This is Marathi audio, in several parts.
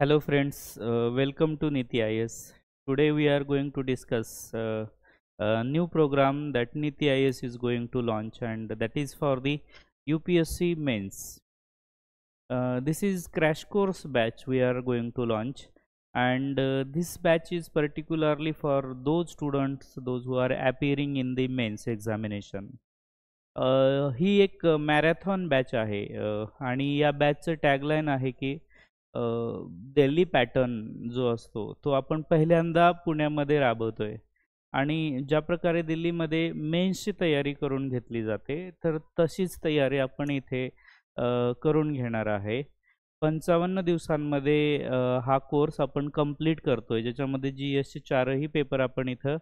Hello friends, welcome to Niti IS. Today we are going to discuss a new program that Niti IS is going to launch, and that is for the UPSC mains. This is crash course batch we are going to launch, and this batch is particularly for those students those who are appearing in the mains examination. ही एक मॅरेथॉन बॅच आहे आणि या बॅचचं टॅगलाईन आहे की दिल्ली पॅटर्न जो असतो तो आपण पहिल्यांदा पुण्यामध्ये राबवतोय आणि ज्या प्रकारे दिल्लीमध्ये मेन्सची तयारी करून घेतली जाते तर तशीच तयारी आपण इथे करून घेणार आहे. 55 दिवसांमध्ये हा कोर्स आपण कंप्लीट करतोय, ज्याच्यामध्ये GSचे 4ही पेपर आपण इथं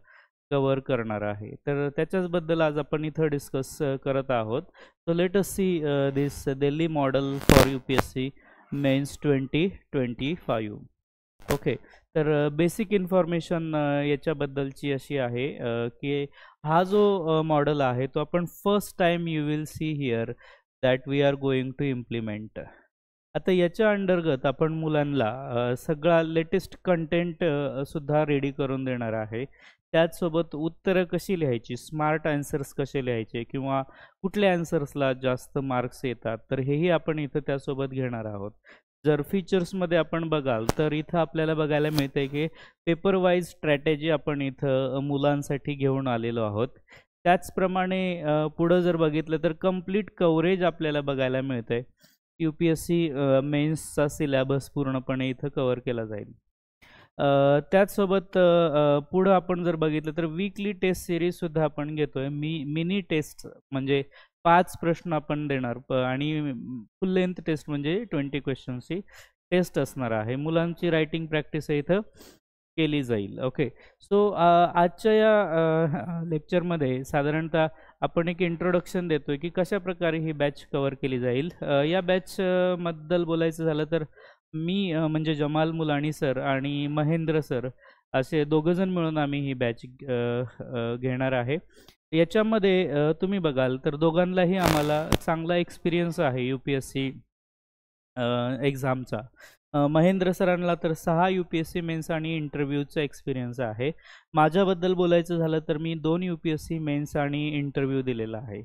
कव्हर करणार आहे. तर त्याच्याचबद्दल आज आपण इथं डिस्कस करत आहोत. So let us see this Delhi model for UPSC mains 2025. Okay, तर बेसिक इन्फॉर्मेशन याच्याबद्दलची अशी आहे की हा जो मॉडेल आहे तो आपण first time you will see here that we are going to implement. आता याच्या अंतर्गत आपण मुलांना सगळा लेटेस्ट कंटेंट सुद्धा रेडी करून देणार आहे. त्याचसोबत उत्तरं कशी लिहायची, स्मार्ट आन्सर्स कसे लिहायचे किंवा कुठल्या आन्सर्सला जास्त मार्क्स येतात, तर हेही आपण इथं त्यासोबत घेणार आहोत. जर फीचर्समध्ये आपण बघाल तर इथं आपल्याला बघायला मिळते की पेपर वाईज स्ट्रॅटेजी आपण इथं मुलांसाठी घेऊन आलेलो आहोत. त्याचप्रमाणे पुढं जर बघितलं तर कंप्लीट कव्हरेज आपल्याला बघायला मिळतंय. UPSC मेन्सचा सिलेबस पूर्णपणे इथं कव्हर केला जाईल. त्याचसोबत पुढं आपण जर बघितलं तर वीकली टेस्ट सिरीजसुद्धा आपण घेतोय. मिनी टेस्ट म्हणजे 5 प्रश्न आपण देणार आणि फुल लेंथ टेस्ट म्हणजे 20 क्वेश्चन्सची टेस्ट असणार आहे. मुलांची रायटिंग प्रॅक्टिस इथं केली जाईल. ओके, सो आजच्या या लेक्चरमध्ये साधारणतः आपण एक इंट्रोडक्शन देतोय की कशा प्रकारे ही बॅच कव्हर केली जाईल. या बॅच बद्दल बोलायचं झालं तर मी म्हणजे जमाल मुलाणी सर आणि महेंद्र सर असे दोघंजण मिळून आम्ही ही बॅच घेणार आहे. याच्यामध्ये तुम्ही बघाल तर दोघांनाही आम्हाला चांगला एक्सपिरियन्स आहे UPSC एक्झामचा. महेंद्र सरांना तर 6 UPSC मेन्स आणि इंटरव्ह्यूचा एक्सपिरियन्स आहे. माझ्याबद्दल बोलायचं झालं तर मी 2 UPSC मेन्स आणि इंटरव्ह्यू दिलेला आहे.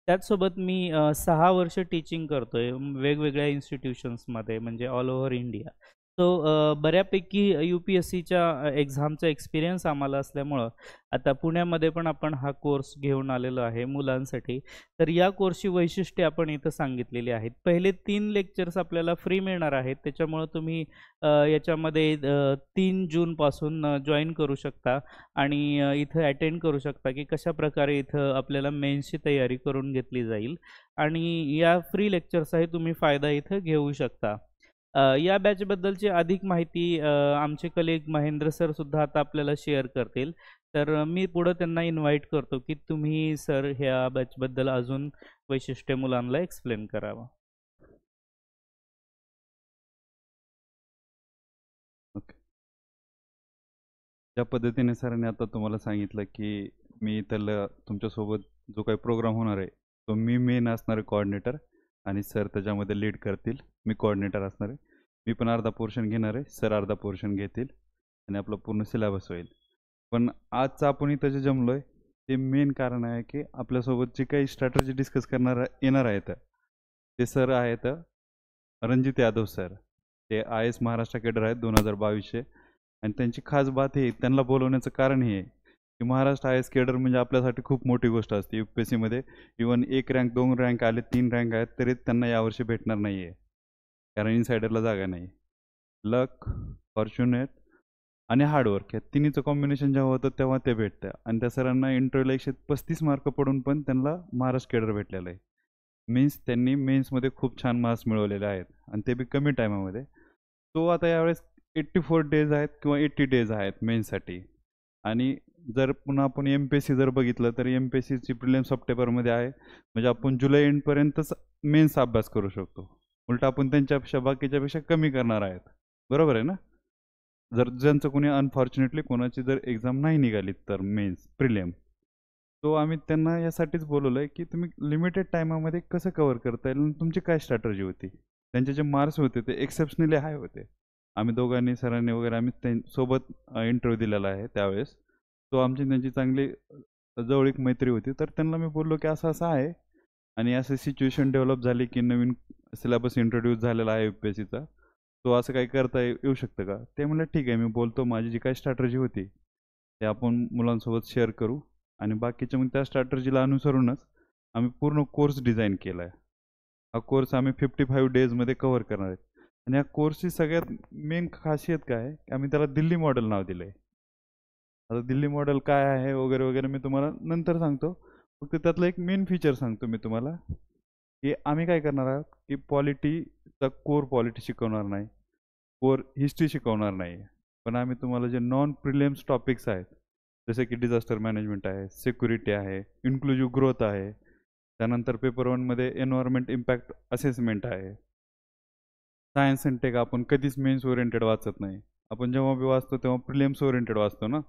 त्याचसोबत मी 6 वर्ष टीचिंग करतोय वेगवेगळ्या इन्स्टिट्यूशन्समध्ये म्हणजे ऑल ओव्हर इंडिया. सो बऱ्यापैकी UPSCच्या एक्झामचा एक्सपिरियन्स आम्हाला असल्यामुळं आता पुण्यामध्ये पण आपण हा कोर्स घेऊन आलेलो आहे मुलांसाठी. तर या कोर्सची वैशिष्ट्ये आपण इथं सांगितलेली आहेत. पहिले 3 लेक्चर्स आपल्याला फ्री मिळणार आहेत, त्याच्यामुळं तुम्ही याच्यामध्ये 3 जूनपासून जॉईन करू शकता आणि इथं अटेंड करू शकता की कशा प्रकारे इथं आपल्याला मेन्सची तयारी करून घेतली जाईल आणि या फ्री लेक्चर्सचाही तुम्ही फायदा इथं घेऊ शकता. या बॅचबद्दलची अधिक माहिती आमचे कलीग महेंद्र सर सुद्धा आता आपल्याला शेअर करतील. तर मी पुढं त्यांना इन्व्हाइट करतो की तुम्ही सर ह्या बॅचबद्दल अजून वैशिष्ट्य मुलांना एक्सप्लेन करावं. ओके, ज्या पद्धतीने सरांनी आता तुम्हाला सांगितलं की मी त्याला तुमच्यासोबत जो काही प्रोग्राम होणार आहे तो मी मेन असणार आहे कोऑर्डिनेटर आणि सर त्याच्यामध्ये लीड करतील. मी कोऑर्डिनेटर असणार आहे. मी पण अर्धा पोर्शन घेणार आहे, सर अर्धा पोर्शन घेतील आणि आपलं पूर्ण सिलेबस होईल. पण आजचं आपण इथं जे जमलो आहे ते मेन कारण आहे की आपल्यासोबत जे काही स्ट्रॅटर्जी डिस्कस येणार आहेत ते सर आहेत रणजित यादव सर. ते IAS महाराष्ट्र कॅडर आहेत 2022चे आणि त्यांची खास बात ही त्यांना बोलवण्याचं कारण हे आहे की महाराष्ट्र IAS कॅडर म्हणजे आपल्यासाठी खूप मोठी गोष्ट असते. UPSCमध्ये इवन 1 रँक 2 रँक आले 3 रँक आहेत तरी त्यांना यावर्षी भेटणार नाही आहे, कारण इनसायडरला जागा नाही. लक, फॉर्च्युनेट आणि हार्डवर्क या तिन्हीचं कॉम्बिनेशन जेव्हा होतं तेव्हा ते भेटतं आणि त्या सरांना इंटरव्ह्यूला 135 मार्क पडून पण त्यांना महाराष्ट्र कॅडर भेटलेलं आहे. मीन्स त्यांनी मेन्समध्ये खूप छान मार्क्स मिळवलेले आहेत आणि ते बी कमी टायमामध्ये. तो आता यावेळेस 84 डेज आहेत किंवा 80 डेज आहेत मेन्ससाठी. आणि जर पुन्हा आपण MPSC जर बघितलं तर MPSCची प्रिलिम सप्टेंबरमध्ये आहे, म्हणजे आपण जुलै एंडपर्यंतच मेन्स अभ्यास करू शकतो. उलटा आपण त्यांच्यापेक्षा बाकीच्यापेक्षा कमी करणार आहेत. बरोबर आहे ना? जर ज्यांचं कोणी अनफॉर्च्युनेटली कोणाची जर एक्झाम नाही निघाली तर मेन्स प्रिलिम, तो आम्ही त्यांना यासाठीच बोलवलं आहे की तुम्ही लिमिटेड टायमामध्ये कसं कव्हर करता येईल आणि तुमची काय स्ट्रॅटर्जी होती. त्यांचे जे मार्क्स होते ते एक्सेप्शनली हाय होते आम्ही दोघांनी सरांनी वगैरे आम्ही सोबत इंटरव्ह्यू दिलेला आहे त्यावेळेस. तो आमची त्यांची चांगली जवळीक मैत्री होती. तर त्यांना मी बोललो की असं असं आहे आणि अशी सिच्युएशन डेव्हलप झाली की नवीन सिलेबस इंट्रोड्यूस झालेला आहे UPSCचा, तो असं काही करता येऊ शकतं का? ते म्हणलं ठीक आहे, मी बोलतो, माझी जी काही स्ट्रॅटर्जी होती ते आपण मुलांसोबत शेअर करू आणि बाकीच्या मग त्या स्ट्रॅटर्जीला अनुसरूनच आम्ही पूर्ण कोर्स डिझाईन केला आहे. हा कोर्स आम्ही 55 डेजमध्ये कव्हर करणार आहेत. आणि या कोर्सची सगळ्यात मेन खासियत काय आहे की आम्ही त्याला दिल्ली मॉडेल नाव दिलं आहे. आता दिल्ली मॉडेल काय आहे वगैरे वगैरे मी तुम्हाला नंतर सांगतो. फक्त त्यातलं एक मेन फीचर सांगतो मी तुम्हाला, की आम्ही काय करणार आहोत की पॉलिटीचा कोर पॉलिटी शिकवणार नाही, कोर हिस्ट्री शिकवणार नाही. पण आम्ही तुम्हाला जे नॉन प्रिलिम्स टॉपिक्स आहेत, जसे की डिझास्टर मॅनेजमेंट आहे, सिक्युरिटी आहे, इन्क्लुझिव्ह ग्रोथ आहे, त्यानंतर पेपर 1मध्ये एन्व्हायरमेंट इम्पॅक्ट असेसमेंट आहे. सायन्स अँड टेक आपण कधीच मेन्स ओरिएंटेड वाचत नाही. आपण जेव्हा बी वाचतो तेव्हा प्रिलिम्स ओरिएंटेड वाचतो ना.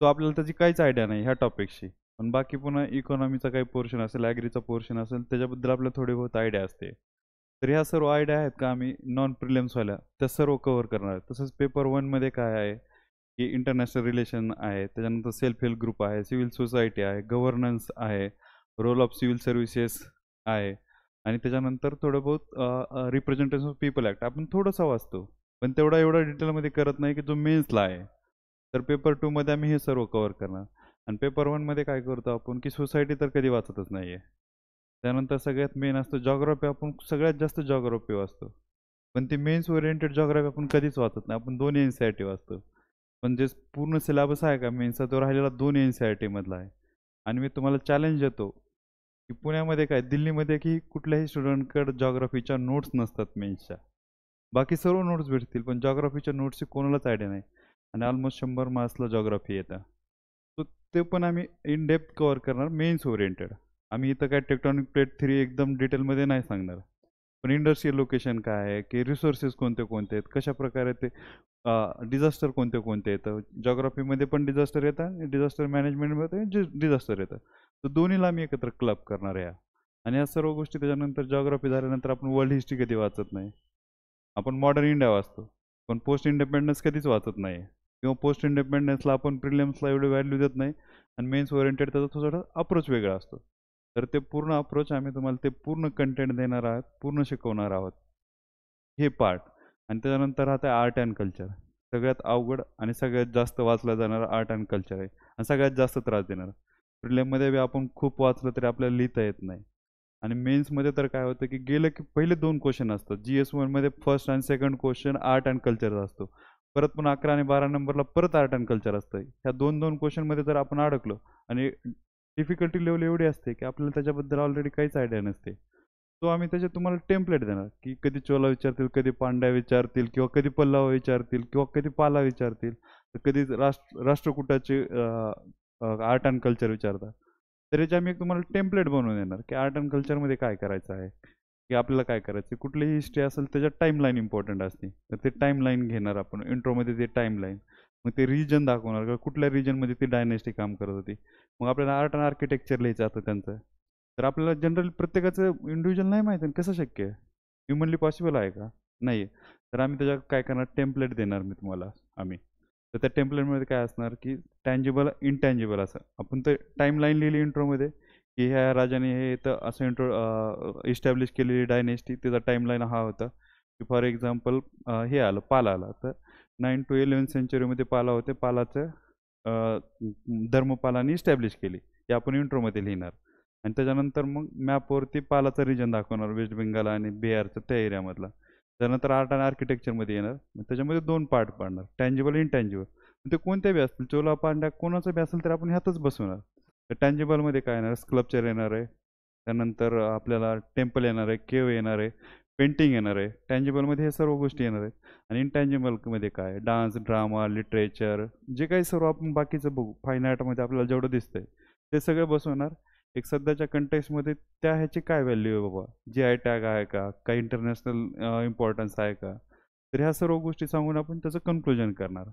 तो आपल्याला त्याची काहीच आयडिया नाही ह्या टॉपिकशी. पण बाकी पुन्हा इकॉनॉमीचा काही पोर्शन असेल, ॲग्रीचा पोर्शन असेल, त्याच्याबद्दल आपल्याला थोडी बहुत आयडिया असते. तर ह्या सर्व आयडिया आहेत का आम्ही नॉन प्रिलिम्सवाल्या त्या सर्व कव्हर करणार आहे. तसंच पेपर 1मध्ये काय आहे की इंटरनॅशनल रिलेशन आहे, त्याच्यानंतर सेल्फ हेल्प ग्रुप आहे, सिव्हिल सोसायटी आहे, गव्हर्नन्स आहे, रोल ऑफ सिव्हिल सर्व्हिसेस आहे आणि त्याच्यानंतर थोडं बहुत रिप्रेझेंटेशन ऑफ पीपल ॲक्ट आपण थोडंसं वाचतो, पण एवढा डिटेलमध्ये करत नाही की जो मेन्सला आहे. तर पेपर 2मध्ये आम्ही हे सर्व कव्हर करणार. आणि पेपर 1मध्ये काय करतो आपण की सोसायटी तर कधी वाचतच नाही आहे. त्यानंतर सगळ्यात मेन असतं जॉग्राफी, आपण सगळ्यात जास्त जॉग्राफी वाचतो. पण ती मेन्स ओरिएंटेड जॉग्राफी आपण कधीच वाचत नाही, आपण 2 NCERT वाचतो. पण जे पूर्ण सिलेबस आहे का मेन्सचा, तो राहिलेला 2 NCERT मधला आहे. आणि मी तुम्हाला चॅलेंज देतो की पुण्यामध्ये काय, दिल्लीमध्ये की कुठल्याही स्टुडंटकडे जॉग्राफीच्या नोट्स नसतात मेन्सच्या. बाकी सर्व नोट्स भेटतील, पण जॉग्राफीच्या नोट्सची कोणालाच आयडिया नाही. आणि ऑलमोस्ट 100 मार्क्सला जॉग्राफी येतं. सो ते पण आम्ही इन डेप्थ कव्हर करणार, मेन्स ओरिएंटेड. आम्ही इथं काय टेक्टॉनिक प्लेट थ्री एकदम डिटेलमध्ये नाही सांगणार. पण इंडस्ट्रियल लोकेशन काय आहे, की रिसोर्सेस कोणते कोणते आहेत, कशा प्रकारे ते डिझास्टर कोणते कोणते येतं. जॉग्राफीमध्ये पण डिझास्टर येतं आणि डिझास्टर मॅनेजमेंटमध्ये डिझास्टर येतं. तर दोन्हीला आम्ही एकत्र क्लब करणार आहे. आणि या सर्व गोष्टी त्याच्यानंतर जॉग्राफी झाल्यानंतर आपण वर्ल्ड हिस्ट्री कधी वाचत नाही, आपण मॉडर्न इंडिया वाचतो. पण पोस्ट इंडिपेंडन्स कधीच वाचत नाही, किंवा पोस्ट इंडिपेंडन्सला आपण प्रिलिम्सला एवढी व्हॅल्यू देत नाही. आणि मेन्स ओरिएंटेड त्याचा थोडा अप्रोच वेगळा असतो. तर ते पूर्ण अप्रोच आम्ही तुम्हाला ते पूर्ण कंटेंट देणार आहोत, पूर्ण शिकवणार आहोत हे पार्ट. आणि त्याच्यानंतर राहतं आर्ट अँड कल्चर. सगळ्यात अवघड आणि सगळ्यात जास्त वाचलं जाणारं आर्ट अँड कल्चर आहे आणि सगळ्यात जास्त त्रास देणार. प्रिलिममध्ये बी आपण खूप वाचलं तरी आपल्याला लिहिता येत नाही. आणि मेन्समध्ये तर काय होतं की गेलं की पहिले 2 क्वेश्चन असतात. GS1मध्ये फर्स्ट आणि सेकंड क्वेश्चन आर्ट अँड कल्चरचा असतो. परत पुन्हा 11 आणि 12 नंबरला परत आर्ट अँड कल्चर असतं. ह्या 2-2 क्वेश्चनमध्ये जर आपण अडकलो आणि डिफिकल्टी लेवल एवढी असते की आपल्याला त्याच्याबद्दल ऑलरेडी काहीच आयडिया नसते. तो आम्ही त्याच्यात तुम्हाला टेम्पलेट देणार की कधी चोला विचारतील, कधी पांड्या विचारतील, किंवा कधी पल्लव विचारतील, किंवा कधी पाला विचारतील, तर कधी राष्ट्रकुटाचे आर्ट अँड कल्चर विचारतात. तर याची आम्ही एक तुम्हाला टेम्पलेट बनवून देणार की आर्ट अँड कल्चरमध्ये काय करायचं आहे, की आपल्याला काय करायचं. कुठलीही हिस्ट्री असेल त्याच्यात टाईमलाईन इम्पॉर्टंट असते. तर ते टाईमलाईन घेणार आपण इंट्रोमध्ये, ते टाईमलाईन. मग ते रिजन दाखवणार का कुठल्या रिजनमध्ये ती डायनेस्टी काम करत होती. मग आपल्याला आर्ट अँड आर्किटेक्चर लिहायचं आता त्यांचं. तर आपल्याला जनरल प्रत्येकाचं इंडिव्हिज्युअल नाही माहिती, कसं शक्य आहे, ह्युमनली पॉसिबल आहे का, नाही. तर आम्ही त्याच्यात काय करणार, टेम्पलेट देणार मी तुम्हाला आम्ही. तर त्या टेम्पलेटमध्ये काय असणार की टँजिबल इनटँजिबल असं आपण ते टाईमलाईन लिहिली इंट्रोमध्ये की ह्या राजाने हे तर असं इस्टॅब्लिश केलेली डायनेस्टी, त्याचा टाईमलाईन हा होता की फॉर एक्झाम्पल हे आलं, पाल आला. तर 9 to 11 सेंचुरीमध्ये पाला होते, पालाचं धर्मपालाने इस्टॅब्लिश केली, हे आपण इंट्रोमध्ये लिहिणार. आणि त्याच्यानंतर मग मॅपवरती पालाचा रिजन दाखवणार, वेस्ट बेंगाल आणि बिहारचं त्या एरियामधला. त्यानंतर आर्ट आणि आर्किटेक्चरमध्ये येणार. मग त्याच्यामध्ये 2 पार्ट पाडणार, टँजिबल इनटँजिबल. ते कोणत्या बी असतील, चोला पांड्या कोणाचं बी असेल तर आपण ह्यातच बसवणार. तर टँजिबलमध्ये काय येणार, स्कल्पचर येणार आहे, त्यानंतर आपल्याला टेम्पल येणार आहे, केव येणार आहे, पेंटिंग येणार आहे. टँजिबलमध्ये हे सर्व गोष्टी येणार आहेत. आणि इनटँजिबलमध्ये काय, डान्स, ड्रामा, लिटरेचर, जे काही सर्व आपण बाकीचं बघू फाईन आर्टमध्ये आपल्याला जेवढं दिसतंय ते सगळं बसवणार. एक सध्याच्या कंटेक्समध्ये त्या ह्याची काय व्हॅल्यू आहे बाबा, GI टॅग आहे का, काही इंटरनॅशनल इम्पॉर्टन्स आहे का. तर ह्या सर्व गोष्टी सांगून आपण त्याचं कन्क्लुजन करणार.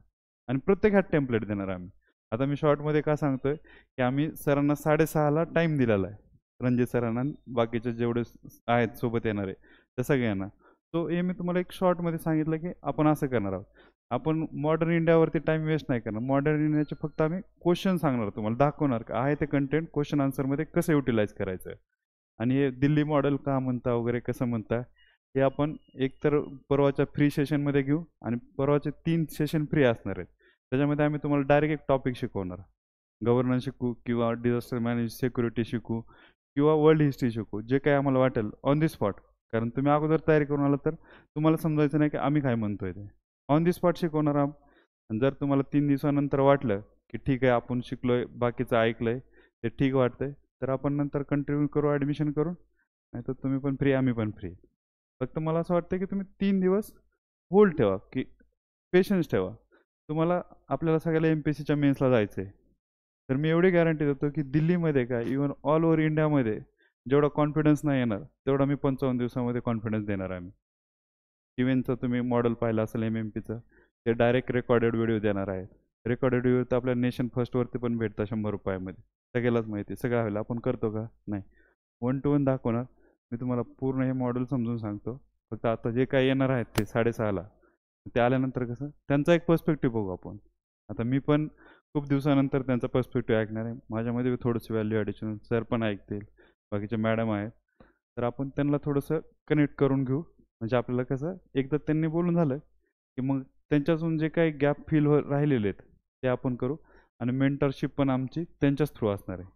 आणि प्रत्येक ह्यात टेम्पलेट देणार आम्ही. आता मी शॉर्टमध्ये का सांगतोय की आम्ही सरांना 6:30ला टाईम दिलेला आहे, रणजित सरांना बाकीचे जेवढे आहेत सोबत येणारे त्या सगळ्यांना. सो हे मी तुम्हाला एक शॉर्टमध्ये सांगितलं की आपण असं करणार आहोत. आपण मॉडर्न इंडियावरती टाइम वेस्ट नाही करणार. मॉडर्न इंडियाचे फक्त आम्ही क्वेश्चन सांगणार, तुम्हाला दाखवणार का आहे ते कंटेंट क्वेश्चन आन्सरमध्ये कसं युटिलाइज करायचं. आणि हे दिल्ली मॉडेल का म्हणता वगैरे कसं म्हणता हे आपण एकतर परवाच्या फ्री सेशनमध्ये घेऊ, आणि परवाचे 3 सेशन फ्री असणार आहेत. त्याच्यामध्ये आम्ही तुम्हाला डायरेक्ट एक टॉपिक शिकवणार. गव्हर्नन्स शिकू किंवा डिझास्टर मॅनेज सिक्युरिटी शिकू किंवा वर्ल्ड हिस्ट्री शिकू, जे काही आम्हाला वाटेल ऑन दी स्पॉट. कारण तुम्ही अगोदर तयारी करून आला तर तुम्हाला समजायचं नाही की आम्ही काय म्हणतोय ते. ऑन दी स्पॉट शिकवणार आहोत. आणि जर तुम्हाला 3 दिवसानंतर वाटलं की ठीक आहे आपण शिकलोय, बाकीचं ऐकलंय, ते ठीक वाटतंय, तर आपण नंतर कंटिन्यू करू ॲडमिशन करून. नाहीतर तुम्ही पण फ्री, आम्ही पण फ्री. फक्त मला असं वाटतं की तुम्ही 3 दिवस होल्ड ठेवा, की पेशन्स ठेवा. तुम्हाला आपल्याला सगळ्याला MPSCच्या मेन्सला जायचं आहे. तर मी एवढी गॅरंटी देतो की दिल्लीमध्ये काय इवन ऑल ओव्हर इंडियामध्ये जेवढा कॉन्फिडन्स नाही येणार तेवढा मी 55 दिवसामध्ये कॉन्फिडन्स देणार आहे. इव्हेंटचं तुम्ही मॉडेल पाहिलं असेल MMPचं, ते डायरेक्ट रेकॉर्डेड व्हिडिओ देणार आहेत. रेकॉर्डेड व्हिडिओ तर आपल्या नेशन फर्स्टवरती पण भेटतात 100 रुपयामध्ये. सगळ्यालाच माहिती, सगळं हवं आपण करतो का नाही. 1 to 1 दाखवणार मी तुम्हाला, पूर्ण हे मॉडेल समजून सांगतो. फक्त आता जे काही येणार आहेत ते 6:30ला, ते आल्यानंतर कसं त्यांचा एक पर्स्पेक्टिव्ह बघू आपण. आता मी पण खूप दिवसानंतर त्यांचा पर्स्पेक्टिव्ह ऐकणार आहे. माझ्यामध्ये थोडंसं व्हॅल्यू ॲडिशन, सर पण ऐकतील, बाकीचे मॅडम आहेत, तर आपण त्यांना थोडंसं कनेक्ट करून घेऊ. म्हणजे आपल्याला कसं एकदा त्यांनी बोलून झालं की मग त्यांच्यातून जे काही गॅप फील राहिलेले आहेत ते आपण करू. आणि मेंटरशिप पण आमची त्यांच्याच थ्रू असणार आहे.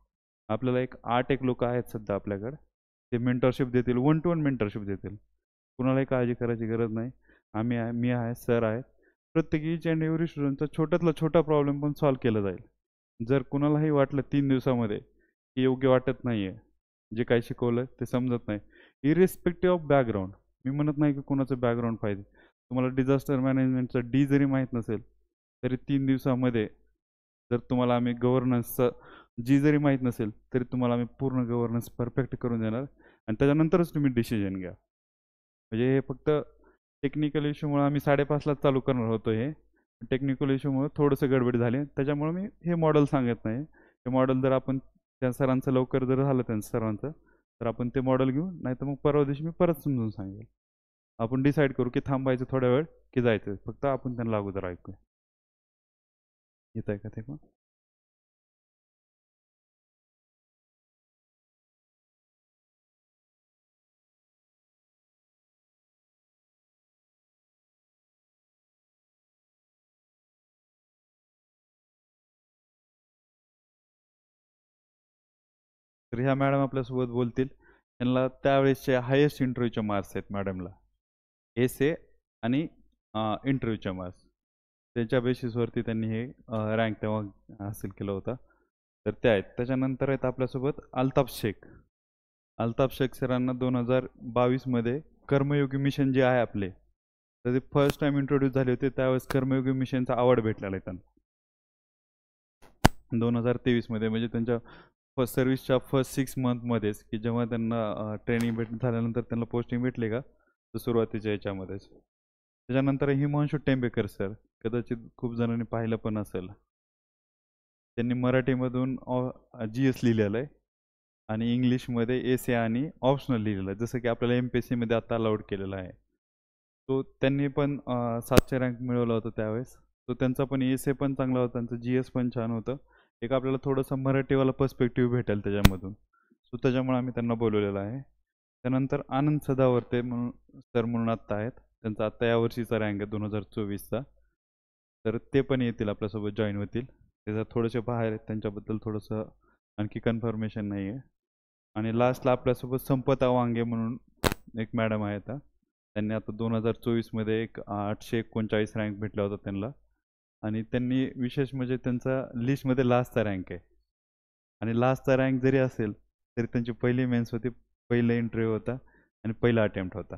आपल्याला एक 8 लोक आहेत सध्या आपल्याकडे, ते मेंटरशिप देतील, 1 to 1 मेंटरशिप देतील. कुणालाही काळजी करायची गरज नाही. आम्ही आहे, मी आहे, सर आहेत. प्रत्येक इच अँड एव्हरी स्टुडंटचा छोट्यातला छोटा प्रॉब्लेम पण सॉल्व्ह केला जाईल. जर कुणालाही वाटलं 3 दिवसामध्ये की योग्य वाटत नाही आहे, जे काही शिकवलं ते समजत नाही, इरिस्पेक्टिव्ह ऑफ बॅकग्राऊंड, मी म्हणत नाही की कोणाचं बॅकग्राऊंड पाहिजे, तुम्हाला डिझास्टर मॅनेजमेंटचं डी जरी माहीत नसेल तरी 3 दिवसामध्ये, जर तुम्हाला आम्ही गव्हर्नन्सचं जी जरी माहीत नसेल तरी तुम्हाला आम्ही पूर्ण गव्हर्नन्स परफेक्ट करून देणार. आणि त्याच्यानंतरच तुम्ही डिसिजन घ्या. म्हणजे हे फक्त टेक्निकल इश्यूमुळे आम्ही 5:30लाच चालू करणार होतो. हे टेक्निकल इश्यूमुळे थोडंसं गडबड झाली, त्याच्यामुळे मी हे मॉडेल सांगत नाही. हे मॉडेल जर आपण त्या सरांचं लवकर जर झालं त्यांचं सर्वांचं, तर आपण ते मॉडेल घेऊ. नाही तर मग परवा दिवशी मी परत समजून सांगेल. आपण डिसाईड करू की थांबायचं थोड्या वेळ की जायचं. फक्त आपण त्यांना अगोदर ऐकूया. येत आहे का ते पण? तर ह्या मॅडम आपल्यासोबत बोलतील. त्यांना त्यावेळेसचे हायेस्ट इंटरव्ह्यूचे मार्क्स आहेत मॅडमला, एसे आणि इंटरव्ह्यूचे मार्क्स. त्याच्या बेसिसवरती त्यांनी हे रँक तेव्हा हासिल केला होता. तर ते आहेत. त्याच्यानंतर आहेत आपल्यासोबत अल्ताफ शेख. अल्ताफ शेख सरांना 2022मध्ये कर्मयोगी मिशन जे आहे आपले, तर ते फर्स्ट टाइम इंट्रोड्यूस झाले होते. त्यावेळेस कर्मयोगी मिशनचा अवॉर्ड भेटलेला आहे त्यांना 2023मध्ये. म्हणजे त्यांच्या फर्स्ट सर्व्हिसच्या फर्स्ट 6 मंथमध्येच, की जेव्हा त्यांना ट्रेनिंग झाल्यानंतर त्यांना पोस्टिंग भेटली का, तर सुरुवातीच्या याच्यामध्येच. त्याच्यानंतर हिमांशू टेंबेकर सर, कदाचित खूप जणांनी पाहिलं पण असेल. त्यांनी मराठीमधून GS लिहिलेलं आहे आणि इंग्लिशमध्ये एसे आणि ऑप्शनल लिहिलेलं आहे, जसं की आपल्याला MPSCमध्ये आता अलाउड केलेलं आहे. तो त्यांनी पण 700 रँक मिळवला होता त्यावेळेस. तो त्यांचा पण एसे पण चांगला होता, त्यांचं GS पण छान होतं. एक आपल्याला थोडंसं मराठीवाला पर्स्पेक्टिव्ह भेटेल त्याच्यामधून. सो त्याच्यामुळे आम्ही त्यांना बोलवलेलं आहे. त्यानंतर आनंद सदावर्ते म्हणून सर म्हणून आत्ता आहेत. त्यांचा आत्ता यावर्षीचा रँक आहे 2024चा. तर ते पण येतील आपल्यासोबत, जॉईन होतील. त्याच्यात थोडेसे बाहेर आहेत, त्यांच्याबद्दल थोडंसं आणखी कन्फर्मेशन नाही आहे. आणि लास्टला आपल्यासोबत संपदा वांगे म्हणून एक मॅडम आहेत. त्यांनी आता 2024मध्ये एक 839 रँक भेटला होता त्यांना. आणि त्यांनी विशेष म्हणजे त्यांचा लिस्टमध्ये लास्टचा रँक आहे. आणि लास्टचा रँक जरी असेल तरी त्यांची पहिली मेन्स होती, पहिला इंटरव्ह्यू होता आणि पहिला अटेम्प्ट होता.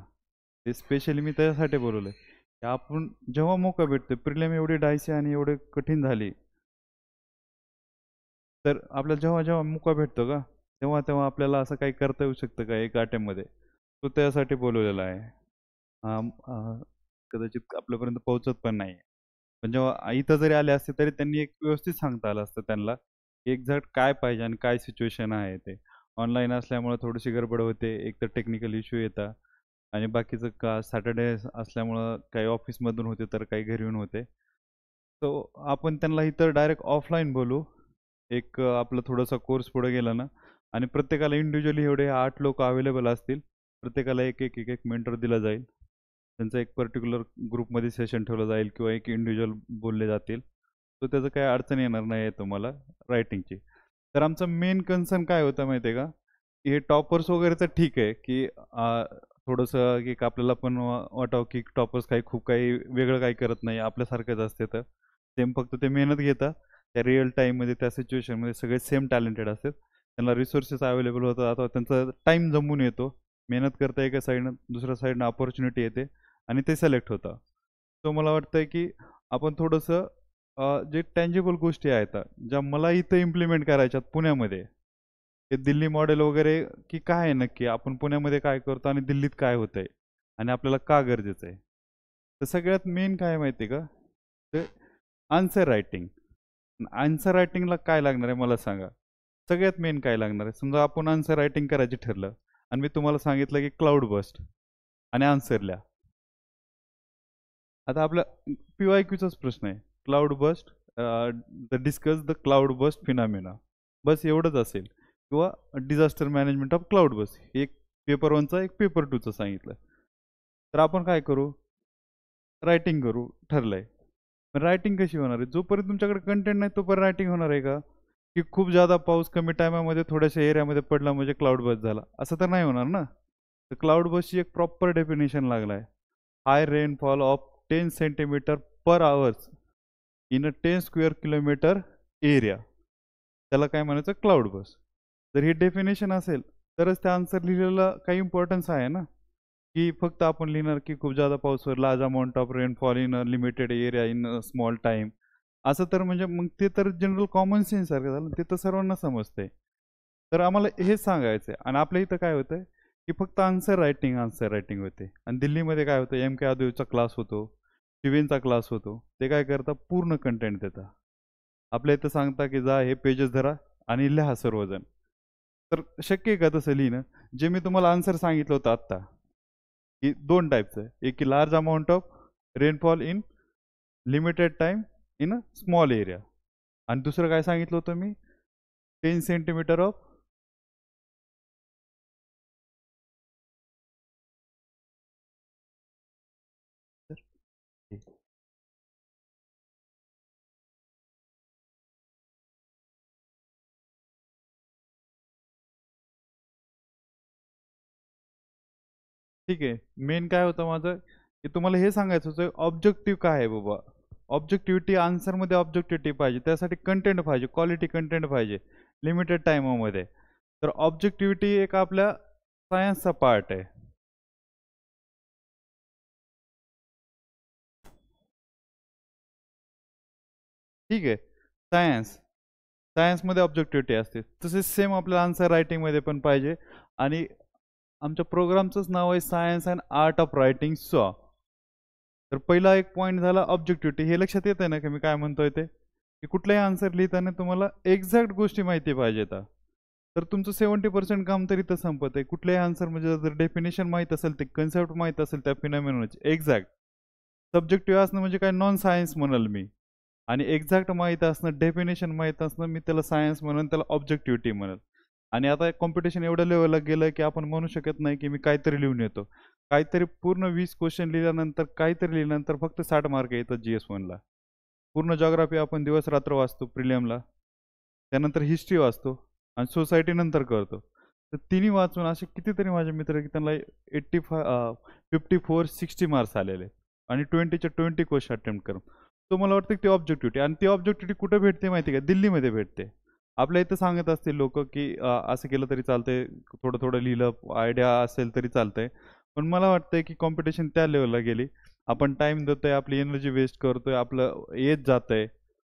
ते स्पेशली मी त्याच्यासाठी बोलवलं आहे की आपण जेव्हा मौका भेटतो, प्रिलिम एवढी डायसी आणि एवढे कठीण झाली, तर आपल्याला जेव्हा जेव्हा मौका भेटतो का, तेव्हा तेव्हा आपल्याला असं काही करता येऊ शकतं का एक अटेम्प्टमध्ये. तो त्यासाठी बोलवलेला आहे. कदाचित आपल्यापर्यंत पोहोचत पण नाही. पण जेव्हा इथं जरी आले असते तरी त्यांनी एक व्यवस्थित सांगता आलं असतं त्यांना, एक्झॅक्ट काय पाहिजे आणि काय सिच्युएशन आहे ते. ऑनलाईन असल्यामुळे थोडीशी गडबड होते, एक तर टेक्निकल इश्यू येतात आणि बाकीचं का सॅटर्डे असल्यामुळं काही ऑफिसमधून होते तर काही घरी येऊन होते. सो आपण त्यांना इथं डायरेक्ट ऑफलाईन बोलू. एक आपलं थोडासा कोर्स पुढे गेला ना आणि प्रत्येकाला इंडिव्हिज्युअली एवढे 8 लोक अवेलेबल असतील. प्रत्येकाला एक मेंटर दिला जाईल. त्यांचं एक पर्टिक्युलर ग्रुपमध्ये सेशन ठेवलं जाईल किंवा एक इंडिव्हिज्युअल बोलले जातील. सो त्याचं काही अडचण येणार नाही आहे तुम्हाला रायटिंगची. तर आमचं मेन कन्सर्न काय होतं माहिती आहे का? हे टॉपर्स वगैरे तर ठीक आहे, की थोडंसं एक आपल्याला पण वाटावं की टॉपर्स काही खूप काही वेगळं काही करत नाही, आपल्यासारखंच असते तर. सेम फक्त ते मेहनत घेतात. त्या रिअल टाईममध्ये त्या सिच्युएशनमध्ये सगळे सेम टॅलेंटेड असतात. त्यांना रिसोर्सेस अवेलेबल होतात. आता त्यांचा टाईम जमून येतो. मेहनत करता एका साईडनं, दुसऱ्या साईडनं अपॉर्च्युनिटी येते आणि ते सिलेक्ट होतं. सो मला वाटतंय की आपण थोडंसं जे टँजेबल गोष्टी आहेत, ज्या मला इथं इम्प्लिमेंट करायच्यात पुण्यामध्ये, ते दिल्ली मॉडेल वगैरे की काय आहे नक्की? आपण पुण्यामध्ये काय करतो आणि दिल्लीत काय होतंय? आणि आपल्याला का गरजेचं आहे? तर सगळ्यात मेन काय आहे माहिती आहे का? ते आन्सर रायटिंग. आन्सर रायटिंगला काय लागणार आहे मला सांगा? सगळ्यात मेन काय लागणार आहे? समजा आपण आन्सर रायटिंग करायचं ठरलं आणि मी तुम्हाला सांगितलं की क्लाउड बस्ट आणि आन्सर लिहा. आता आपला PYQचाच प्रश्न आहे. Cloud burst discuss the cloud burst phenomena. बस एवढंच असेल किंवा disaster management of cloud burst. एक पेपर 1चा एक पेपर 2चं सांगितलं. तर आपण काय करू? रायटिंग करू ठरलंय. पण रायटिंग कशी होणार आहे? जोपर्यंत तुमच्याकडे कंटेंट नाही तोपर्यंत रायटिंग होणार आहे का? की खूप जादा पाऊस कमी टायमामध्ये थोड्याशा एरियामध्ये पडला म्हणजे क्लाउड बस्ट झाला, असं तर नाही होणार ना. तर क्लाउड बस्टची एक प्रॉपर डेफिनेशन लागला आहे. High rainfall of 10 centimetre per hours in a 10 square kilometre area, त्याला काय म्हणायचं? Cloud burst. जर ही डेफिनेशन असेल तरच त्या आन्सर लिहिलेला काही इम्पॉर्टन्स आहे ना, की फक्त आपण लिहिणार की खूप जादा पाऊस होईल, large amount of rainfall in a limited area in a small time. असं तर म्हणजे मग ते तर जनरल कॉमन सेन्स सारखं झालं, ते तर सर्वांना समजतंय. तर आम्हाला हेच सांगायचं आहे. आणि आपल्या इथं काय होतंय की फक्त आन्सर रायटिंग होते. आणि दिल्लीमध्ये काय होतं, MK यादवचा क्लास होतो, शिवेनचा क्लास होतो. ते काय करतात? पूर्ण कंटेंट देतात. आपल्या इथं सांगता की जा हे पेजेस धरा आणि लिहा सर्वजण. तर शक्य आहे का तसं लिहिणं? जे मी तुम्हाला आन्सर सांगितलं होतं आत्ता, की 2 टाईपचं आहे. एक की large amount of rainfall in limited time in a small area. आणि दुसरं काय सांगितलं होतं मी? 10 सेंटीमीटर ऑफ ठीक आहे. मेन काय होतं माझं, की तुम्हाला हे सांगायचं होतं ऑब्जेक्टिव्ह काय आहे बाबा? ऑब्जेक्टिव्हिटी आन्सरमध्ये ऑब्जेक्टिव्हिटी पाहिजे. त्यासाठी कंटेंट पाहिजे, क्वालिटी कंटेंट पाहिजे, लिमिटेड टाईमामध्ये. तर ऑब्जेक्टिव्हिटी एक आपल्या सायन्सचा पार्ट आहे. ठीक आहे. सायन्समध्ये ऑब्जेक्टिव्हिटी असते. तसेच सेम आपल्या आन्सर रायटिंगमध्ये पण पाहिजे. आणि आमच्या प्रोग्रामचंच नाव आहे science and art of writing सॉ. तर पहिला एक पॉईंट झाला ऑब्जेक्टिव्हिटी. हे लक्षात येत आहे ना की मी काय म्हणतोय ते, की कुठलाही आन्सर लिहिताना तुम्हाला एक्झॅक्ट गोष्टी माहिती पाहिजेत. तर तुमचं 70% काम तर इथं संपत आहे. कुठल्याही आन्सर म्हणजे जर डेफिनेशन माहीत असेल, ते कन्सेप्ट माहीत असेल त्या फिनॉमिनॉची एक्झॅक्ट. सब्जेक्टिव्ह असणं म्हणजे काय नॉन सायन्स म्हणाल मी. आणि एक्झॅक्ट माहीत असणं, डेफिनेशन माहीत असणं, मी त्याला सायन्स म्हणून त्याला ऑब्जेक्टिव्हिटी म्हणेल. आणि आता कॉम्पिटिशन एवढ्या लेवलला गेलं की आपण म्हणू शकत नाही की मी काहीतरी लिहून येतो. काहीतरी पूर्ण 20 क्वेश्चन लिहिल्यानंतर, काहीतरी लिहिल्यानंतर फक्त 60 मार्क येतात GS1ला. पूर्ण जॉग्राफी आपण दिवस रात्र वाचतो प्रिलियमला. त्यानंतर हिस्ट्री वाचतो आणि सोसायटी नंतर करतो. तर तिन्ही वाचून असे कितीतरी माझे मित्र की त्यांना 54 60 मार्क्स आलेले आणि 20च्या 20 क्वेश्चन अटेम्प्ट करून. तो मला वाटतं की ती ऑब्जेक्टिव्हिटी, आणि ती ऑब्जेक्टिव्हिटी कुठे भेटते माहिती आहे का? दिल्लीमध्ये भेटते. आपल्या इथं सांगत असतील लोक की असं केलं तरी चालतंय, थोडं थोडं लिहिलं, आयडिया असेल तरी चालतंय. पण मला वाटतंय की कॉम्पिटिशन त्या लेवलला गेली. आपण टाइम देतोय, आपली एनर्जी वेस्ट करतोय, आपलं येत जातंय,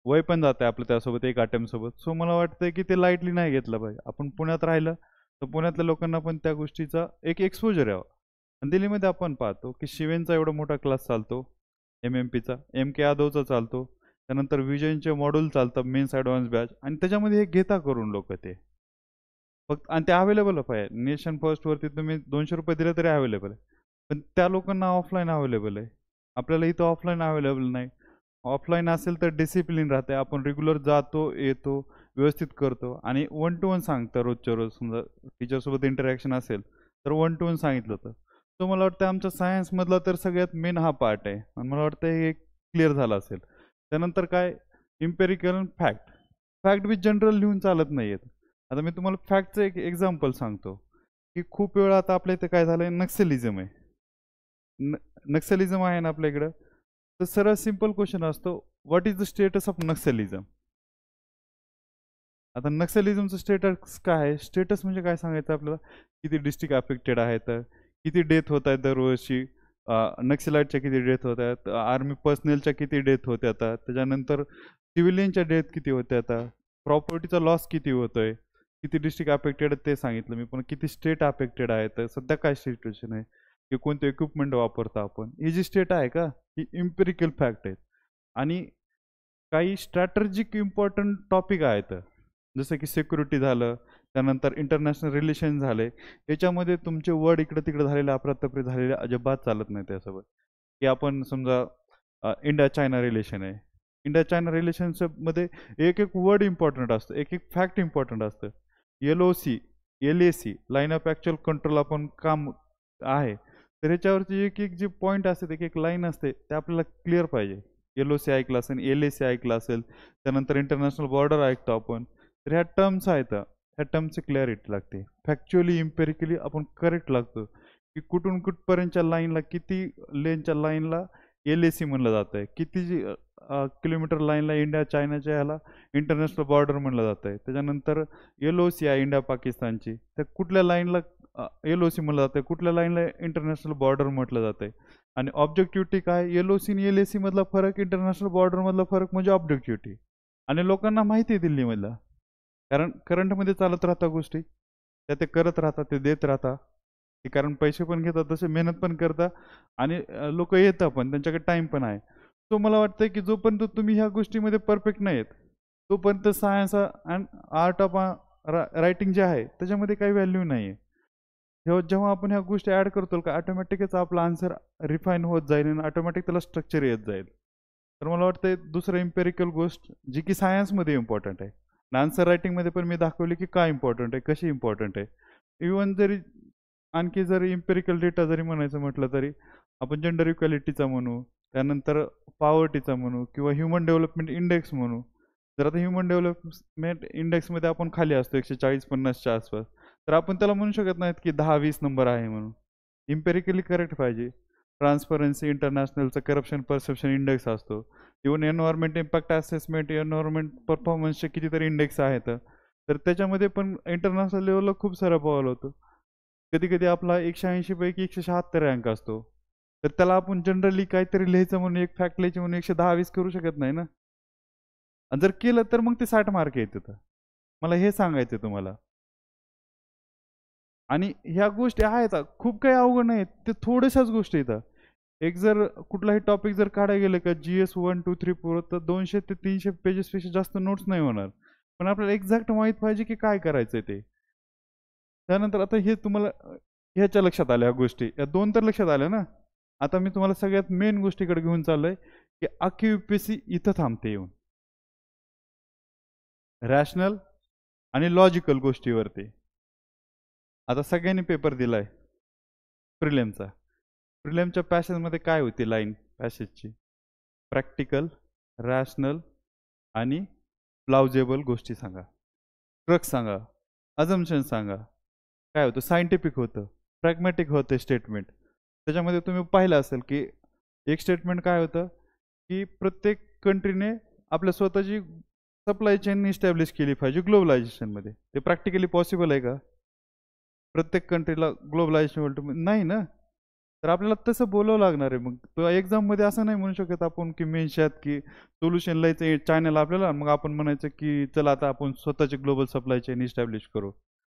वय पण जातंय आपलं त्यासोबत एक अटेम्प्ट सोबत. सो मला वाटतंय की ते लाईटली नाही घेतलं पाहिजे. आपण पुण्यात राहिलं तर पुण्यातल्या लोकांना पण त्या गोष्टीचा एक एक्सपोजर यावं. आणि दिल्लीमध्ये आपण पाहतो की शिवेनचा एवढा मोठा क्लास चालतो, MMPचा, MK यादवचा चालतो, त्यानंतर विजयनचे मॉड्यूल चालतं, मेन्स ॲडव्हान्स बॅच, आणि त्याच्यामध्ये हे घेता करून लोक ते फक्त. आणि ते अवेलेबल आहे नेशन फर्स्टवरती, तुम्ही ₹200 दिले तरी अवेलेबल आहे. पण त्या लोकांना ऑफलाईन अवेलेबल आहे, आपल्याला इथं ऑफलाईन अवेलेबल नाही. ऑफलाईन असेल तर डिसिप्लिन राहते, आपण रेग्युलर जातो येतो व्यवस्थित करतो आणि वन टू वन सांगतं रोजच्या रोज. समजा टीचरसोबत इंटरॅक्शन असेल तर वन टू वन सांगितलं होतं. तो मला वाटतं आमच्या सायन्समधला तर सगळ्यात मेन हा पार्ट आहे आणि मला वाटतं हे क्लिअर झालं असेल. त्यानंतर काय, इम्पेरिकल फॅक्ट. फॅक्ट बी जनरल लिहून चालत नाही आहेत. आता मी तुम्हाला फॅक्टचं एक एक्झाम्पल सांगतो की खूप वेळा आता आपल्या इथे काय झालंय, नक्सलिझम आहे. नक्सलिझम आहे ना आपल्या इकडं, तर सरळ सिंपल क्वेश्चन असतो, what is the status of Naxalism. आता नक्सलिझमचं स्टेटस काय आहे, स्टेटस म्हणजे काय सांगायचं आपल्याला, किती डिस्ट्रिक्ट अफेक्टेड आहेत, किती डेथ होत आहेत दरवर्षी, नक्सलाइटच्या किती डेथ होत आहेत, आर्मी पर्सनलच्या किती डेथ होत्या, आता त्याच्यानंतर सिव्हिलियनच्या डेथ किती होत्या, आता प्रॉपर्टीचा लॉस किती होतोय, किती डिस्ट्रिक्ट अफेक्टेड ते सांगितलं मी, पण किती स्टेट अफेक्टेड आहेत, सध्या काय सिच्युएशन आहे, की कोणते इक्विपमेंट वापरतो आपण, ही जी स्टेट आहे का, ही इम्पेरिकल फॅक्ट आहेत. आणि काही स्ट्रॅटर्जिक इम्पॉर्टंट टॉपिक आहेत, जसं की सिक्युरिटी झालं, त्यानंतर इंटरनॅशनल रिलेशन झाले, याच्यामध्ये तुमचे वर्ड इकडे तिकडे झालेले, अफरातफरी झालेले अजिबात चालत नाही त्यासोबत. की आपण समजा इंडिया चायना रिलेशन आहे, इंडिया चायना रिलेशनशिपमध्ये एक एक वर्ड इम्पॉर्टंट असतं, एक एक फॅक्ट इम्पॉर्टंट असतं. LOC LAC line of actual control आपण काम आहे, तर ह्याच्यावरची एक एक जे पॉईंट असतात, एक एक लाईन असते, ते आपल्याला क्लिअर पाहिजे. LOC ऐकलं असेल, LAC ऐकलं असेल, त्यानंतर इंटरनॅशनल बॉर्डर ऐकतो आपण, तर ह्या टर्म्स आहेत, ह्या टर्मची क्लॅरिटी लागते. फॅक्च्युअली इम्पेरिकली आपण करेक्ट लागतो की कुठून कुठपर्यंतच्या लाईनला, किती लेनच्या लाईनला LAC म्हणलं जातं आहे, किती किलोमीटर लाईनला इंडिया चायनाच्या ह्याला इंटरनॅशनल बॉर्डर म्हणलं जातं आहे. त्याच्यानंतर LOC आहे इंडिया पाकिस्तानची, तर कुठल्या लाईनला LOC म्हणलं जातं आहे, कुठल्या लाईनला इंटरनॅशनल बॉर्डर म्हटलं जातं आहे. आणि ऑब्जेक्टिव्हिटी काय, LOC आणि LAC मधला फरक, इंटरनॅशनल बॉर्डरमधला फरक म्हणजे ऑब्जेक्टिव्हिटी. आणि लोकांना माहिती आहे दिल्लीमधला, कारण करंटमध्ये चालत राहतात गोष्टी, त्या ते करत राहतात, ते देत राहतात, ते कारण पैसे पण घेतात, तसे मेहनत पण करतात आणि लोक येतात पण, त्यांच्याकडे टाईम पण आहे. तो मला वाटतं की जोपर्यंत तुम्ही ह्या गोष्टीमध्ये परफेक्ट नाहीत, तोपर्यंत science and art of writing जे आहे त्याच्यामध्ये काही व्हॅल्यू नाही आहे. जेव्हा आपण ह्या गोष्टी ॲड करतो का, ऑटोमॅटिकच आपला आन्सर रिफाईन होत जाईल आणि ऑटोमॅटिक त्याला स्ट्रक्चर येत जाईल. तर मला वाटतं दुसरं इम्पेरिकल गोष्ट जी की सायन्समध्ये इम्पॉर्टंट आहे, आन्सर रायटिंगमध्ये पण मी दाखवली की काय इम्पॉर्टंट आहे, कशी इम्पॉर्टंट आहे. इवन जरी आणखी जरी इम्पेरिकल डेटा जरी म्हणायचं म्हटलं तरी आपण जेंडर इक्वॅलिटीचा म्हणू, त्यानंतर पॉवर्टीचा म्हणू, किंवा ह्युमन डेव्हलपमेंट इंडेक्स म्हणू. जर आता ह्युमन डेव्हलपमेंट इंडेक्समध्ये आपण खाली असतो 140-50च्या आसपास, तर आपण त्याला म्हणू शकत नाहीत की 10-20 नंबर आहे म्हणून. इम्पेरिकली करेक्ट पाहिजे. ट्रान्सपरन्सी इंटरनॅशनलचा करप्शन परसेप्शन इंडेक्स असतो. Even environment impact assessment, environment परफॉर्मन्सचे कितीतरी इंडेक्स आहेत, तर त्याच्यामध्ये पण इंटरनॅशनल लेवलला खूप सारा बॉल होतो. कधी कधी आपला 180 पैकी 176 रँक असतो, तर त्याला आपण जनरली काहीतरी लिहायचं म्हणून, एक फॅक्ट लिहायची म्हणून 110-20 करू शकत नाही ना. आणि जर केलं तर मग ते 60 मार्क येतात. मला हे सांगायचं तुम्हाला. आणि ह्या गोष्टी आहेत, खूप काही अवघड नाही, ते थोड्याशाच गोष्टी येतात. एक जर कुठलाही टॉपिक जर काढायला गेलं का, GS 1, 2, 3, 4, तर 200 ते 300 पेजेसपेक्षा जास्त नोट्स नाही होणार. पण आपल्याला एक्झॅक्ट माहीत पाहिजे की काय करायचंय ते. त्यानंतर आता हे तुम्हाला ह्याच्या लक्षात आल्या, ह्या गोष्टी या दोन तर लक्षात आल्या ना. आता मी तुम्हाला सगळ्यात मेन गोष्टीकडे घेऊन चाललोय की अख्खी UPSC इथं थांबते येऊन, रॅशनल आणि लॉजिकल गोष्टीवरती. आता सगळ्यांनी पेपर दिलाय प्रिलिमचा. प्रिलिमच्या पॅसेजमध्ये काय होती लाईन पॅसेजची, प्रॅक्टिकल, रॅशनल आणि प्लाउजेबल गोष्टी सांगा, ट्रक सांगा, अजम्पशन सांगा. काय होतं, सायंटिफिक होतं, प्रॅग्मॅटिक होतं स्टेटमेंट. त्याच्यामध्ये तुम्ही पाहिलं असेल की एक स्टेटमेंट काय होतं की प्रत्येक कंट्रीने आपल्या स्वतःची सप्लाय चेन इस्टॅब्लिश केली पाहिजे ग्लोबलायझेशनमध्ये. ते प्रॅक्टिकली पॉसिबल आहे का प्रत्येक कंट्रीला ग्लोबलायझेशन? नाही ना. तर आपल्याला तसं बोलावं लागणार आहे. मग तो एक्झाममध्ये असं नाही म्हणू शकत आपण की मेन्शात की सोल्युशन लिहायचं चायनाला आपल्याला, मग आपण म्हणायचं की चला आता आपण स्वतःची ग्लोबल सप्लाय चेन इस्टॅब्लिश करू.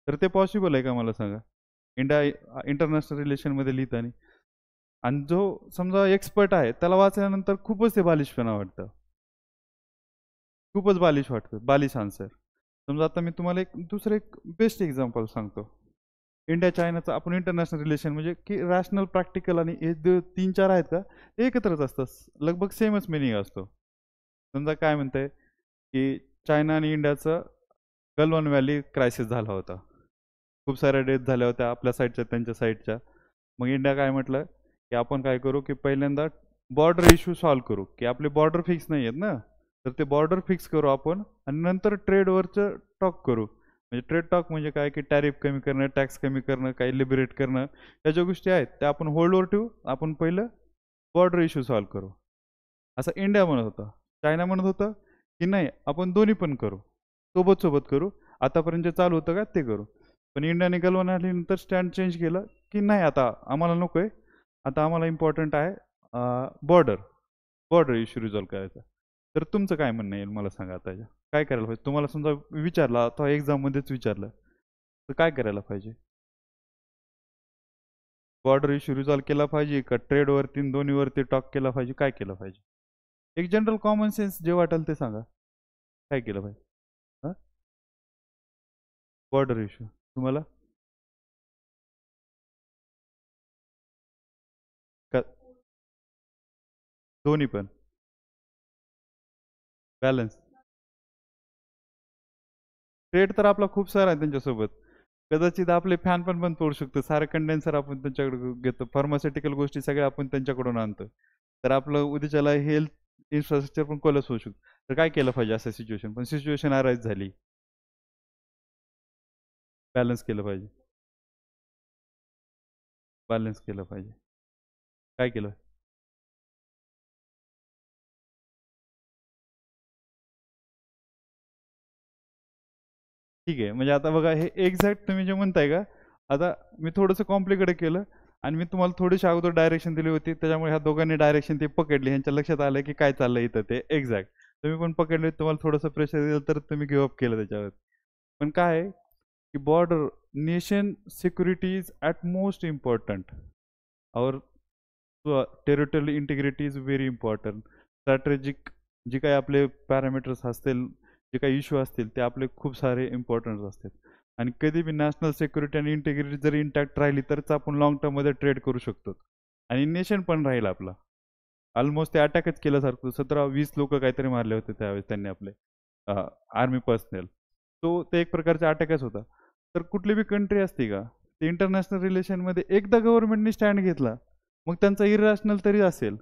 तर ते पॉसिबल आहे का मला सांगा, इंडिया इंटरनॅशनल रिलेशनमध्ये लिहिताना. आणि जो समजा एक्सपर्ट आहे त्याला वाचल्यानंतर खूपच ते बालिशपणा वाटतं, खूपच बालिश वाटतं, बालिश आन्सर. समजा आता मी तुम्हाला एक दुसरं एक बेस्ट एक्झाम्पल सांगतो. इंडिया चायनाचं आपण इंटरनॅशनल रिलेशन म्हणजे की रॅशनल प्रॅक्टिकल आणि हे तीन चार आहेत का ते एकत्रच असतात, लगभग सेमच मिनिंग असतो. समजा काय म्हणतंय की चायना आणि इंडियाचं गलवान व्हॅली क्रायसिस झाला होता, खूप साऱ्या डेथ झाल्या होत्या आपल्या साईडच्या त्यांच्या साईडच्या. मग इंडिया काय म्हटलं की आपण काय करू की पहिल्यांदा बॉर्डर इश्यू सॉल्व्ह करू, की आपले बॉर्डर फिक्स नाही आहेत ना, तर ते बॉर्डर फिक्स करू आपण आणि नंतर ट्रेडवरचं टॉक करू. म्हणजे ट्रेड टॉक म्हणजे काय की टॅरिफ कमी करणं, टॅक्स कमी करणं, काही लिबरेट करणं, या ज्या गोष्टी आहेत त्या आपण होल्डवर ठेवू, आपण पहिलं बॉर्डर इश्यू सॉल्व्ह करू, असं इंडिया म्हणत होता. चायना म्हणत होतं की नाही आपण दोन्ही पण करू, सोबत सोबत करू, आतापर्यंत जे चालू होतं का ते करू. पण इंडियाने गलवान आल्यानंतर स्टँड चेंज केलं की नाही आता आम्हाला नको आहे, आता आम्हाला इम्पॉर्टंट आहे बॉर्डर बॉर्डर इश्यू रिझॉल्व्ह करायचा. तर तुमचं काय म्हणणं येईल मला सांगा आता काय करायला पाहिजे. तुम्हाला समजा विचारला आता एक्झाममध्येच विचारलं तर काय करायला पाहिजे. बॉर्डर इश्यू रिझॉल्व्ह केला पाहिजे का ट्रेडवरती दोन्हीवरती टॉक केला पाहिजे, काय केलं पाहिजे. एक जनरल कॉमन सेन्स जे वाटेल ते सांगा, काय केलं पाहिजे. हां, बॉर्डर इश्यू तुम्हाला का दोन्ही पण बॅलन्स. ट्रेड तर आपला खूप सारा आहे त्यांच्यासोबत, कदाचित आपले फॅन पण बंद पडू शकतो, सारे कंडेन्सर आपण त्यांच्याकडे घेतो, फार्मास्युटिकल गोष्टी सगळ्या आपण त्यांच्याकडून आणतो, तर आपलं उद्याच्याला हेल्थ इन्फ्रास्ट्रक्चर पण कोलॅप्स होऊ शकतो. तर काय केलं पाहिजे असं सिच्युएशन, पण सिच्युएशन अराईज झाली, बॅलन्स केलं पाहिजे. बॅलन्स केलं पाहिजे, काय केलं. ठीक आहे, म्हणजे आता बघा हे एक्झॅक्ट तुम्ही जे म्हणताय का, आता मी थोडंसं कॉम्प्लिकेटेड केलं आणि मी तुम्हाला थोडीशी अगोदर डायरेक्शन दिली होती, त्याच्यामुळे ह्या दोघांनी डायरेक्शन ती पकडली, ह्यांच्या लक्षात आलं की काय चाललं इथं ते एक्झॅक्ट. तुम्ही पण पकडले, तुम्हाला थोडंसं प्रेशर दिलं तर तुम्ही गिव्हअप केलं त्याच्यावर. पण काय आहे की border nation security is at most important, our territorial integrity is very important. Strategic जे काही आपले पॅरामीटर्स असतील, जे काही इश्यू असतील ते आपले खूप सारे इम्पॉर्टंट असतात. आणि कधी बी नॅशनल सिक्युरिटी आणि इंटिग्रिटी जरी इंटॅक्ट राहिली तरच आपण लॉंग टर्ममध्ये ट्रेड करू शकतो, आणि नेशन पण राहील आपला. ऑलमोस्ट ते अटॅकच केल्यासारखं, 17-20 लोक काहीतरी मारले होते त्यावेळेस त्यांनी आपले आर्मी पर्सनल. तो ते एक प्रकारचा अटॅकच होता. तर कुठली बी कंट्री असते का, ते इंटरनॅशनल रिलेशनमध्ये एकदा गव्हर्नमेंटने स्टँड घेतला मग त्यांचा इरॅशनल तरी असेल,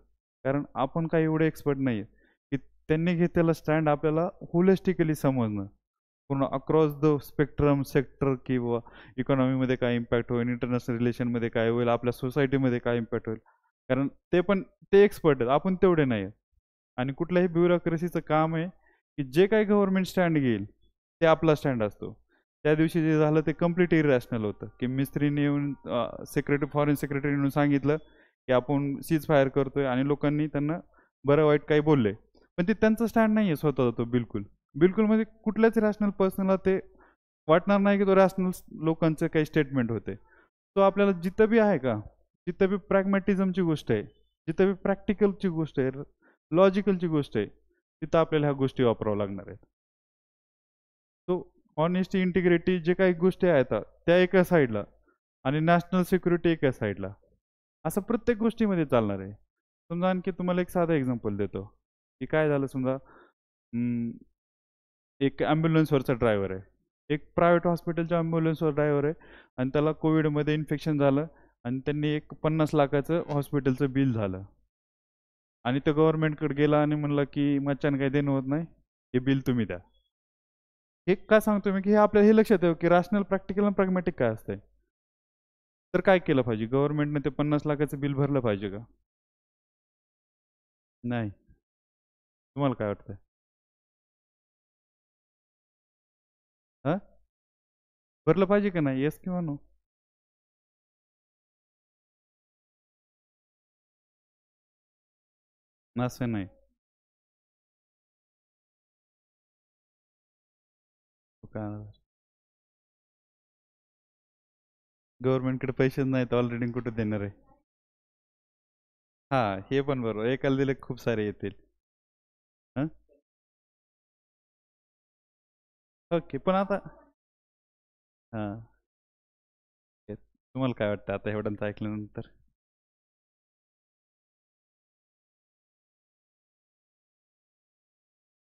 कारण आपण काही एवढे एक्सपर्ट नाही आहे की त्यांनी घेतलेला स्टँड आपल्याला होलिस्टिकली समजणं, पूर्ण अक्रॉस द स्पेक्ट्रम सेक्टर, किंवा इकॉनॉमीमध्ये काय इम्पॅक्ट होईल, इंटरनॅशनल रिलेशनमध्ये काय होईल, आपल्या सोसायटीमध्ये काय इम्पॅक्ट होईल, कारण ते पण ते एक्सपर्ट आहेत, आपण तेवढे नाही आहेत. आणि कुठल्याही ब्युरोक्रेसीचं काम आहे की जे काही गव्हर्नमेंट स्टँड घेईल ते आपला स्टँड असतो. त्या दिवशी जे झालं ते कम्प्लीट इरॅशनल होतं की मिस्त्रीने येऊन सेक्रेटरी फॉरेन सेक्रेटरीने येऊन सांगितलं की आपण सीज फायर करतोय, आणि लोकांनी त्यांना बरं वाईट काही बोलले, पण ते त्यांचा स्टँड नाही आहे स्वतःचा तो. बिलकुल बिलकुल म्हणजे कुठल्याच रॅशनल पर्सनला ते वाटणार नाही की तो रॅशनल लोकांचे काही स्टेटमेंट होते. तो आपल्याला जिथं बी आहे का, जिथं बी प्रॅग्मॅटिझमची गोष्ट आहे, जिथं बी प्रॅक्टिकलची गोष्ट आहे, लॉजिकलची गोष्ट आहे, तिथं आपल्याला ह्या गोष्टी वापराव्या लागणार आहेत. सो ऑनेस्टी इंटिग्रिटी जे काही गोष्टी आहेत त्या एका साईडला, आणि नॅशनल सिक्युरिटी एका साईडला, असं प्रत्येक गोष्टीमध्ये चालणार आहे. समजा आणखी तुम्हाला एक साधा एक्झाम्पल देतो की काय झालं. समजा एक ॲम्ब्युलन्सवरचा ड्रायव्हर आहे, एक प्रायव्हेट हॉस्पिटलच्या ॲम्ब्युलन्सवर ड्रायव्हर आहे, आणि त्याला कोविडमध्ये इन्फेक्शन झालं, आणि त्यांनी एक 50 लाखाचं हॉस्पिटलचं बिल झालं, आणि तो गव्हर्नमेंटकडे गेला आणि म्हणला की मचान काही देणं होत नाही, हे बिल तुम्ही द्या. हे का सांगतो मी की हे आपल्याला हे लक्षात येऊ की रॅशनल प्रॅक्टिकल आणि प्रॅग्मॅटिक काय असतंय. तर काय केलं पाहिजे, गव्हर्नमेंटने ते 50 लाखाचं बिल भरलं पाहिजे का. नाही. तुम्हाला काय वाटतंय. हां, भरलं पाहिजे का नाही, येस किंवा नो. असं नाही. गव्हर्नमेंटकडे पैसेच नाहीत ऑलरेडी, कुठे देणार आहे. हां, हे पण बरोबर, एकाला दिले खूप सारे येतील. हां, ओके, पण आता हां, तुम्हाला काय वाटतं आता एवढ्यांचं ऐकल्यानंतर?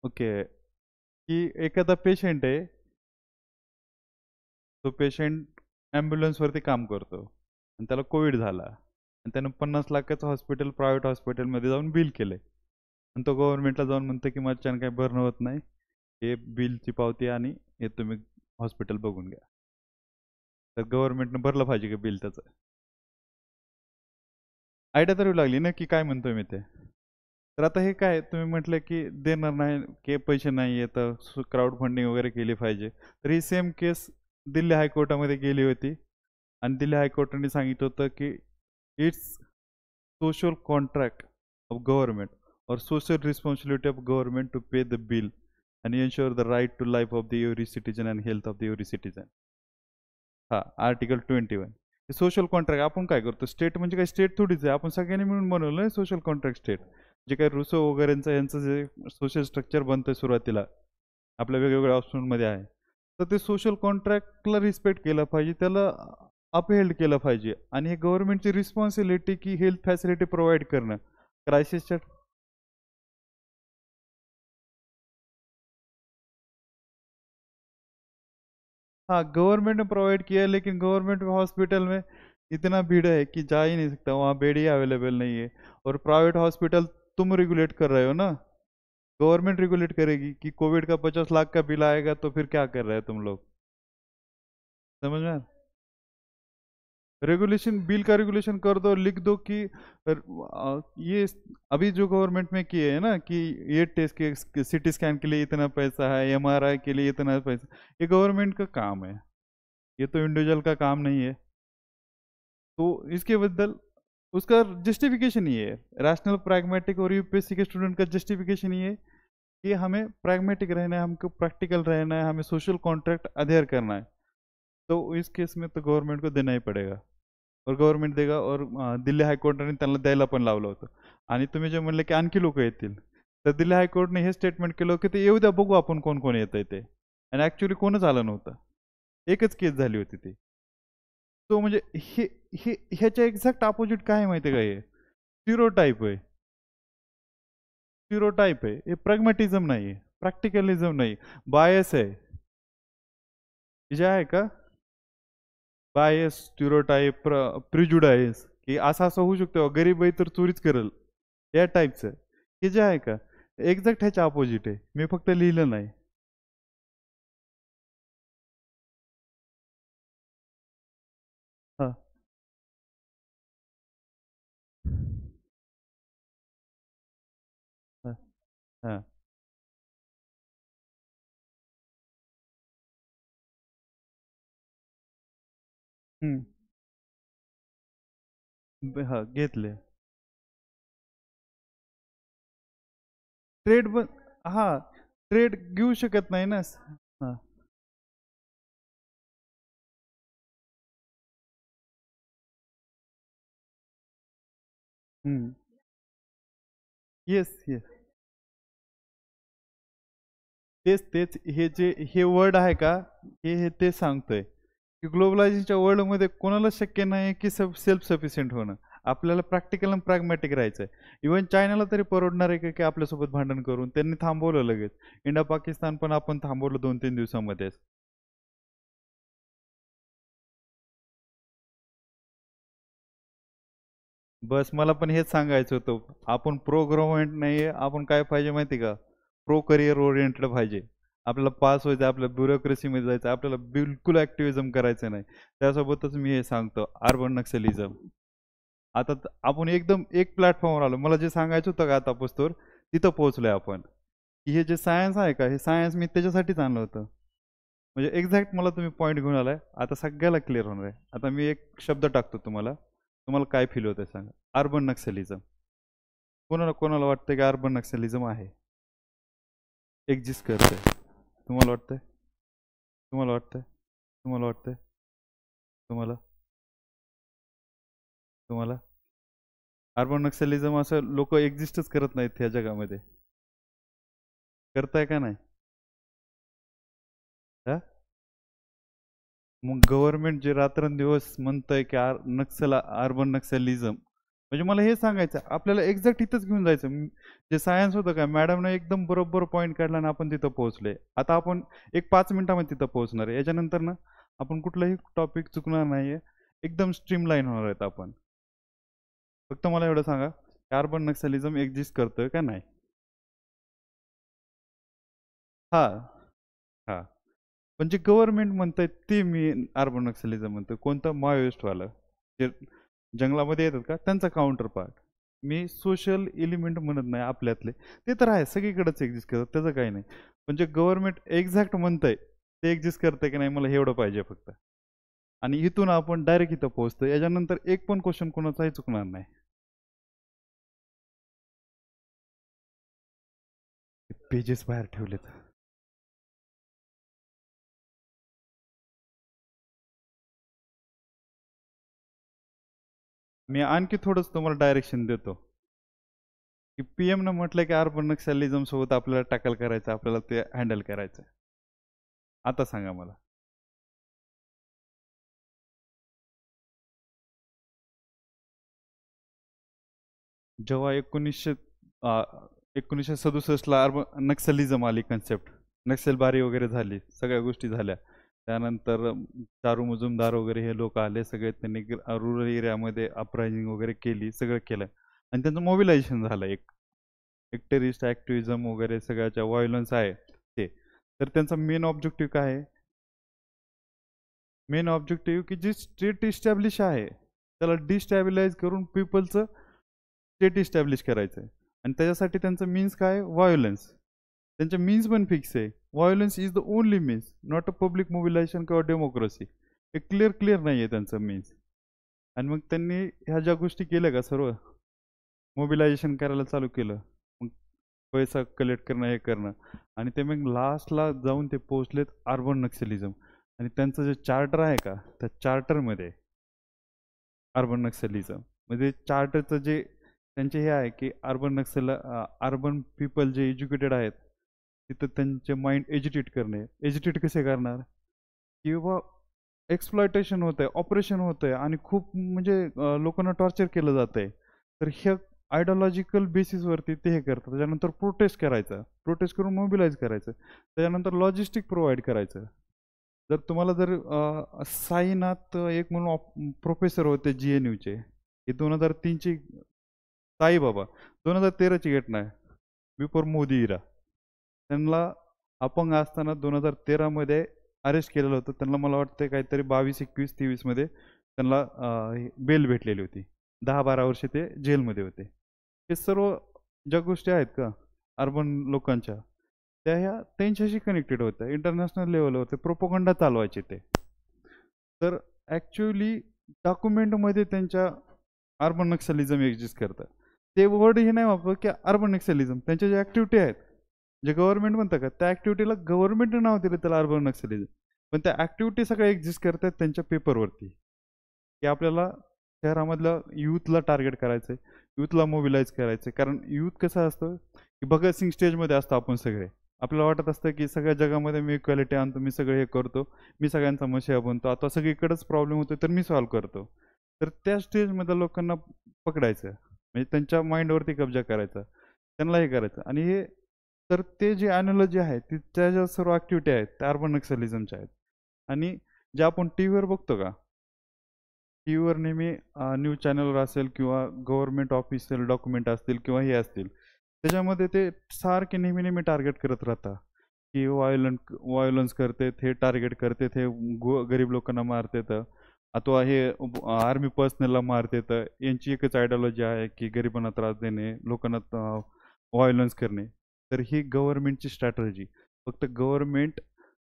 ओके, की एखादा पेशंट आहे, तो पेशंट ॲम्ब्युलन्सवरती काम करतो आणि त्याला कोविड झाला आणि त्यानं 50 लाखाचं हॉस्पिटल प्रायव्हेट हॉस्पिटलमध्ये जाऊन बिल केलंय आणि तो गव्हर्नमेंटला जाऊन म्हणतो की माझ्यानं काही भरणं होत नाही, हे बिलची पावती आणि हे तुम्ही हॉस्पिटल बघून घ्या. तर गव्हर्नमेंटनं भरलं पाहिजे का बिल त्याचं? आयडिया तर येऊ लागली ना की काय म्हणतोय मी ते. तर आता हे काय तुम्ही म्हटलं की देणार नाही, की पैसे नाही येत, क्राऊड फंडिंग वगैरे केली पाहिजे. तर ही सेम केस दिल्ली हायकोर्टामध्ये गेली होती आणि दिल्ली हायकोर्टाने सांगितलं होतं की it's social contract of government or social responsibility of government to pay the bill and ensure the right to life of the every citizen and health of the every citizen. हा आर्टिकल 21. सोशल कॉन्ट्रॅक्ट आपण काय करतो, स्टेट म्हणजे काय, स्टेट थोडीच आहे, आपण सगळ्यांनी मिळून बनवलं नाही सोशल कॉन्ट्रॅक्ट स्टेट. जे काही रुसो वगैरेंचं यांचं जे सोशल स्ट्रक्चर बनतंय सुरुवातीला आपल्या वेगवेगळ्या ऑप्शनमध्ये आहे, तर ते सोशल कॉन्ट्रॅक्टला रिस्पेक्ट केलं पाहिजे, त्याला अपहेल्ड केलं पाहिजे. आणि हे गव्हर्नमेंटची रिस्पॉन्सिबिलिटी की हेल्थ फॅसिलिटी प्रोव्हाइड करणं क्रायसिसच्या. हाँ, गवर्नमेंट ने प्रोवाइड किया है, लेकिन गवर्नमेंट हॉस्पिटल में इतना भीड़ है कि जा ही नहीं सकता, वहाँ बेड ही अवेलेबल नहीं है. और प्राइवेट हॉस्पिटल तुम रेगुलेट कर रहे हो ना, गवर्नमेंट रेगुलेट करेगी कि कोविड का 50 लाख का बिल आएगा तो फिर क्या कर रहे हो तुम लोग, समझ में? रेगुलेशन, बिल का रेगुलेशन कर दो, लिख दो कि ये अभी जो गवर्नमेंट में किए है ना कि ये टेस्ट के सीटी स्कैन के लिए इतना पैसा है, एमआरआई के लिए इतना पैसा, ये गवर्नमेंट का काम है, ये तो इंडिविजुअल का काम नहीं है. तो इसके बदल उसका जस्टिफिकेशन ये है, रैशनल प्रैग्मेटिक और यूपीएससी के स्टूडेंट का जस्टिफिकेशन ये है कि हमें प्रैग्मेटिक रहना है, हमको प्रैक्टिकल रहना है, हमें सोशल कॉन्ट्रैक्ट अधेयर करना है. तो इस केस में तो गव्हर्नमेंट को देना ही पडेगा और गव्हर्नमेंट देगा. और दिल्ली हायकोर्टाने त्यांना द्यायला पण लावलं होतं. आणि तुम्ही जे म्हणले की आणखी लोक येतील, तर दिल्ली हायकोर्टने हे स्टेटमेंट केलं की ते येऊ द्या, बघू आपण कोण कोण येत आहे ते. आणि ॲक्च्युली कोणच आलं नव्हतं, एकच केस झाली होती ती. तो म्हणजे हे हे ह्याच्या एक्झॅक्ट अपोजिट काय आहे माहिती आहे का, हे स्टिरोटाईप आहे. स्टिरोटाईप आहे, हे प्रॅग्मॅटिझम नाही आहे, प्रॅक्टिकलिझम नाही, बायस आहे. जे आहे का बायस, स्टिरोटाईप, प्रिजुडाईस, की असं असं होऊ शकतं, गरीब आहे तर चोरीच करेल, या टाईपचं. हे जे आहे का एक्झॅक्ट ह्याच्या अपोजिट आहे, मी फक्त लिहिलं नाही. हां हां हां. हम्म. हां घेतले. ट्रेड पण, हां ट्रेड घेऊ शकत नाही ना. हां. हम्म. Yes yes. तेच तेच हे जे हे वर्ड आहे का, हे तेच सांगतोय की ग्लोबलायझेशनच्या वर्ल्डमध्ये कोणाला शक्य नाही की सेल्फ सफिशियंट होणं. आपल्याला प्रॅक्टिकल आणि प्रॅग्मॅटिक राहायचं आहे. इव्हन चायनाला तरी परवडणार आहे का की आपल्यासोबत भांडण करून, त्यांनी थांबवलं लगेच. इंडिया पाकिस्तान पण आपण थांबवलं 2-3 दिवसामध्येच. बस मला पण हेच सांगायचं होतं, आपण प्रो गव्हर्नमेंट नाही आहे, आपण काय पाहिजे माहिती का, प्रो करिअर ओरिएंटेड पाहिजे. आपल्याला पास व्हायचं, आपल्या ब्युरोक्रेसीमध्ये जायचं, आपल्याला बिलकुल ॲक्टिव्हिझम करायचं नाही. त्यासोबतच मी हे सांगतो, अर्बन नक्सलिझम. आता आपण एकदम एक प्लॅटफॉर्मवर आलो, मला जे सांगायचं होतं का आता पुस्तोर तिथं पोहोचलोय आपण. की हे जे सायन्स आहे का, हे सायन्स मी त्याच्यासाठीच आणलं होतं. म्हणजे एक्झॅक्ट मला तुम्ही पॉईंट घेऊन आलाय, आता सगळ्याला क्लिअर होणार आहे. आता मी एक शब्द टाकतो तुम्हाला, तुम्हाला काय फील होतंय सांगा. अर्बन नक्सलिझम. कोणाला कोणाला वाटतंय की अर्बन नक्सलिझम आहे, एक्झिस्ट करतंय? तुम्हाला वाटतंय? तुम्हाला वाटतंय? तुम्हाला वाटतंय? तुम्हाला तुम्हाला अर्बन नक्सलिझम असं लोक एक्झिस्टच करत नाहीत ह्या जगामध्ये, करताय का नाही? हा मग गव्हर्नमेंट जे रात्रंदिवस म्हणतंय की अर्बन नक्सलिझम, म्हणजे मला हे सांगायचं आपल्याला एक्झॅक्ट इथंच घेऊन जायचं. जे सायन्स होतं का मॅडमने एकदम बरोबर पॉईंट काढला आणि आपण तिथं पोहोचले. आता आपण एक 5 मिनिटामध्ये तिथं पोहोचणार आहे. याच्यानंतर ना आपण कुठलाही टॉपिक चुकणार नाहीये, एकदम स्ट्रीमलाईन होणार आहेत आपण. फक्त मला एवढं सांगा, कार्बन नक्सलिझम एक्झिस्ट करतोय का नाही? हा हा. पण जे गव्हर्नमेंट म्हणतंय ते मी अर्बन नक्सलिझम म्हणतोय. कोणतं? माओइस्टवालं जे जंगलामध्ये येतात का त्यांचा काउंटर पार्ट. मी सोशल एलिमेंट म्हणत नाही आपल्यातले, ते तर आहे सगळीकडेच एक्झिस्ट करतात, त्याचं काही नाही. पण जे गव्हर्नमेंट एक्झॅक्ट म्हणतंय ते एक्झिस्ट करतंय की नाही मला एवढं पाहिजे फक्त. आणि इथून आपण डायरेक्ट इथं पोहोचतो. याच्यानंतर एक पण क्वेश्चन कोणाचाही चुकणार नाही. पेजेस बाहेर ठेवलेत. मी आणखी थोडंच तुम्हाला डायरेक्शन देतो की PM न म्हटलं की अर्बन नक्सलिझम सोबत आपल्याला टॅकल करायचं, आपल्याला ते हँडल करायचं. आता सांगा मला. जेव्हा 1967ला नक्सलिझम आली कन्सेप्ट, नक्षलबारी वगैरे झाली, सगळ्या गोष्टी झाल्या. त्यानंतर चारू मुजुमदार वगैरे हे लोक आले, सगळे त्यांनी रुरल एरियामध्ये अपरायझिंग वगैरे केली, सगळं केलं आणि त्यांचं मोबिलायझेशन झालं. एक एक टेरिस्ट ॲक्टिव्हिजम वगैरे सगळ्याच्या व्हायलन्स आहे ते. तर त्यांचा मेन ऑब्जेक्टिव्ह काय आहे? मेन ऑब्जेक्टिव्ह की जी स्टेट इस्टॅब्लिश आहे त्याला डिस्टॅबिलाइज करून पीपलचं स्टेट इस्टॅब्लिश करायचं आहे. आणि त्याच्यासाठी त्यांचं मीन्स काय? व्हायोलन्स. त्यांचे मीन्स पण फिक्स आहे. Violence is the only means, not a public mobilisation किंवा डेमोक्रेसी. हे क्लिअर नाही आहे त्यांचं मीन्स. आणि मग त्यांनी ह्या ज्या गोष्टी केल्या का सर्व मोबिलायझेशन करायला चालू केलं, मग पैसा कलेक्ट करणं हे करणं, आणि ते मग लास्टला जाऊन ते पोहोचलेत अर्बन नक्सलिझम. आणि त्यांचं जे चार्टर आहे का त्या चार्टरमध्ये अर्बन नक्सलिझम म्हणजे चार्टरचं जे त्यांचे हे आहे की अर्बन पीपल जे एज्युकेटेड आहेत तिथं त्यांचे माइंड एज्युटेट करणे. एज्युटेट कसे करणार? किंवा एक्सप्लॉयटेशन होतंय, ऑपरेशन होतंय आणि खूप म्हणजे लोकांना टॉर्चर केलं जातंय. तर ह्या आयडिओलॉजिकल बेसिसवरती ते हे करतात. त्याच्यानंतर प्रोटेस्ट करायचं, प्रोटेस्ट करून मोबिलाइज करायचं, त्याच्यानंतर लॉजिस्टिक प्रोव्हाइड करायचं. जर साईनाथ एक म्हणून प्रोफेसर होते GNUचे, हे 2003ची, साईबाबा 2013ची घटना आहे, बिफोर मोदी इरा. त्यांना अपंग असताना 2013मध्ये अरेस्ट केलेलं होतं. त्यांना मला वाटतं काहीतरी 22, 21, 23मध्ये त्यांना बेल भेटलेली होती. 10-12 वर्ष ते जेलमध्ये होते. हे सर्व ज्या गोष्टी आहेत का अर्बन लोकांच्या, त्या ह्या त्यांच्याशी कनेक्टेड होत्या. इंटरनॅशनल लेवलवर ते प्रोपोगंडा चालवायचे ते. तर ॲक्च्युअली डॉक्युमेंटमध्ये त्यांच्या अर्बन नक्सलिझम एक्झिस्ट करतं. ते वर्ड हे नाही वापरत की अर्बन नक्सलिझम. त्यांच्या ज्या ॲक्टिव्हिटी आहेत, जे गव्हर्नमेंट म्हणतं का त्या ॲक्टिव्हिटीला गव्हर्नमेंटने नाव दिलं त्याला अर्बन नक्सलिझम. पण त्या ॲक्टिव्हिटी सगळ्या एक्झिस्ट करतात त्यांच्या पेपरवरती, की आपल्याला शहरामधल्या यूथला टार्गेट करायचं आहे, यूथला मोबिलाइज करायचं आहे. कारण यूथ कसं असतं की भगतसिंग स्टेजमध्ये असतो आपण सगळे. आपल्याला वाटत असतं की सगळ्या जगामध्ये मी इक्वॅलिटी आणतो, मी सगळं हे करतो, मी सगळ्यांचा मशिया बनतो, आता सगळीकडेच प्रॉब्लेम होतो तर मी सॉल्व्ह करतो. तर त्या स्टेजमध्ये लोकांना पकडायचं, म्हणजे त्यांच्या माइंडवरती कब्जा करायचा, त्यांना हे करायचं. आणि हे तर ते जे ॲनॉलॉजी आहे ती त्या ज्या सर्व ॲक्टिव्हिटी आहेत त्या अर्बन नक्सलिझमच्या आहेत. आणि जे आपण टी व्हीवर बघतो का, टी व्हीवर नेहमी न्यूज चॅनलवर असेल किंवा गव्हर्नमेंट ऑफिशियल डॉक्युमेंट असतील किंवा हे असतील, त्याच्यामध्ये ते सारखे नेहमी नेहमी टार्गेट करत राहतात की व्हायोलन्स करतेत, हे टार्गेट करतेत, हे गरीब लोकांना मारतेत, अथवा हे आर्मी पर्सनलला मारतेत. यांची एकच आयडिओलॉजी आहे की गरिबांना त्रास देणे, लोकांना व्हायोलन्स करणे. तर ही गव्हर्नमेंटची स्ट्रॅटर्जी. फक्त गव्हर्नमेंट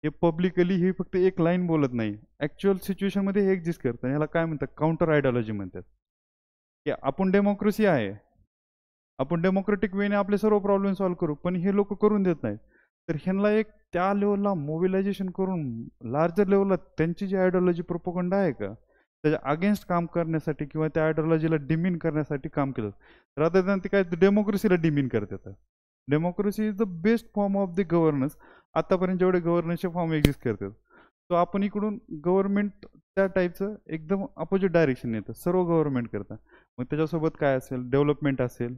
हे पब्लिकली ही फक्त एक लाईन बोलत नाही, ॲक्च्युअल सिच्युएशनमध्ये हे एक्झिस्ट करतं. ह्याला काय म्हणतात? काउंटर आयडिओलॉजी म्हणतात. की आपण डेमोक्रेसी आहे, आपण डेमोक्रेटिक वेने आपले सर्व प्रॉब्लेम सॉल्व्ह करू, पण हे लोक करून देत नाहीत. तर ह्यांना एक त्या लेवलला मोबिलायझेशन करून लार्जर लेवलला त्यांची जी आयडिओलॉजी प्रोपोगंडा आहे का त्याच्या अगेन्स्ट काम करण्यासाठी किंवा त्या आयडिओलॉजीला डिमीन करण्यासाठी काम केलं. रादर दॅन ते काय डेमोक्रेसीला डिमीन करतात. Democracy is the best form of the governance. आतापर्यंत जेवढे गव्हर्नन्सचे फॉर्म एक्झिस्ट करतात तो आपण इकडून गव्हर्नमेंट त्या टाईपचं एकदम अपोजिट डायरेक्शन येतं, सर्व गव्हर्नमेंट करतं. मग त्याच्यासोबत काय असेल, डेव्हलपमेंट असेल,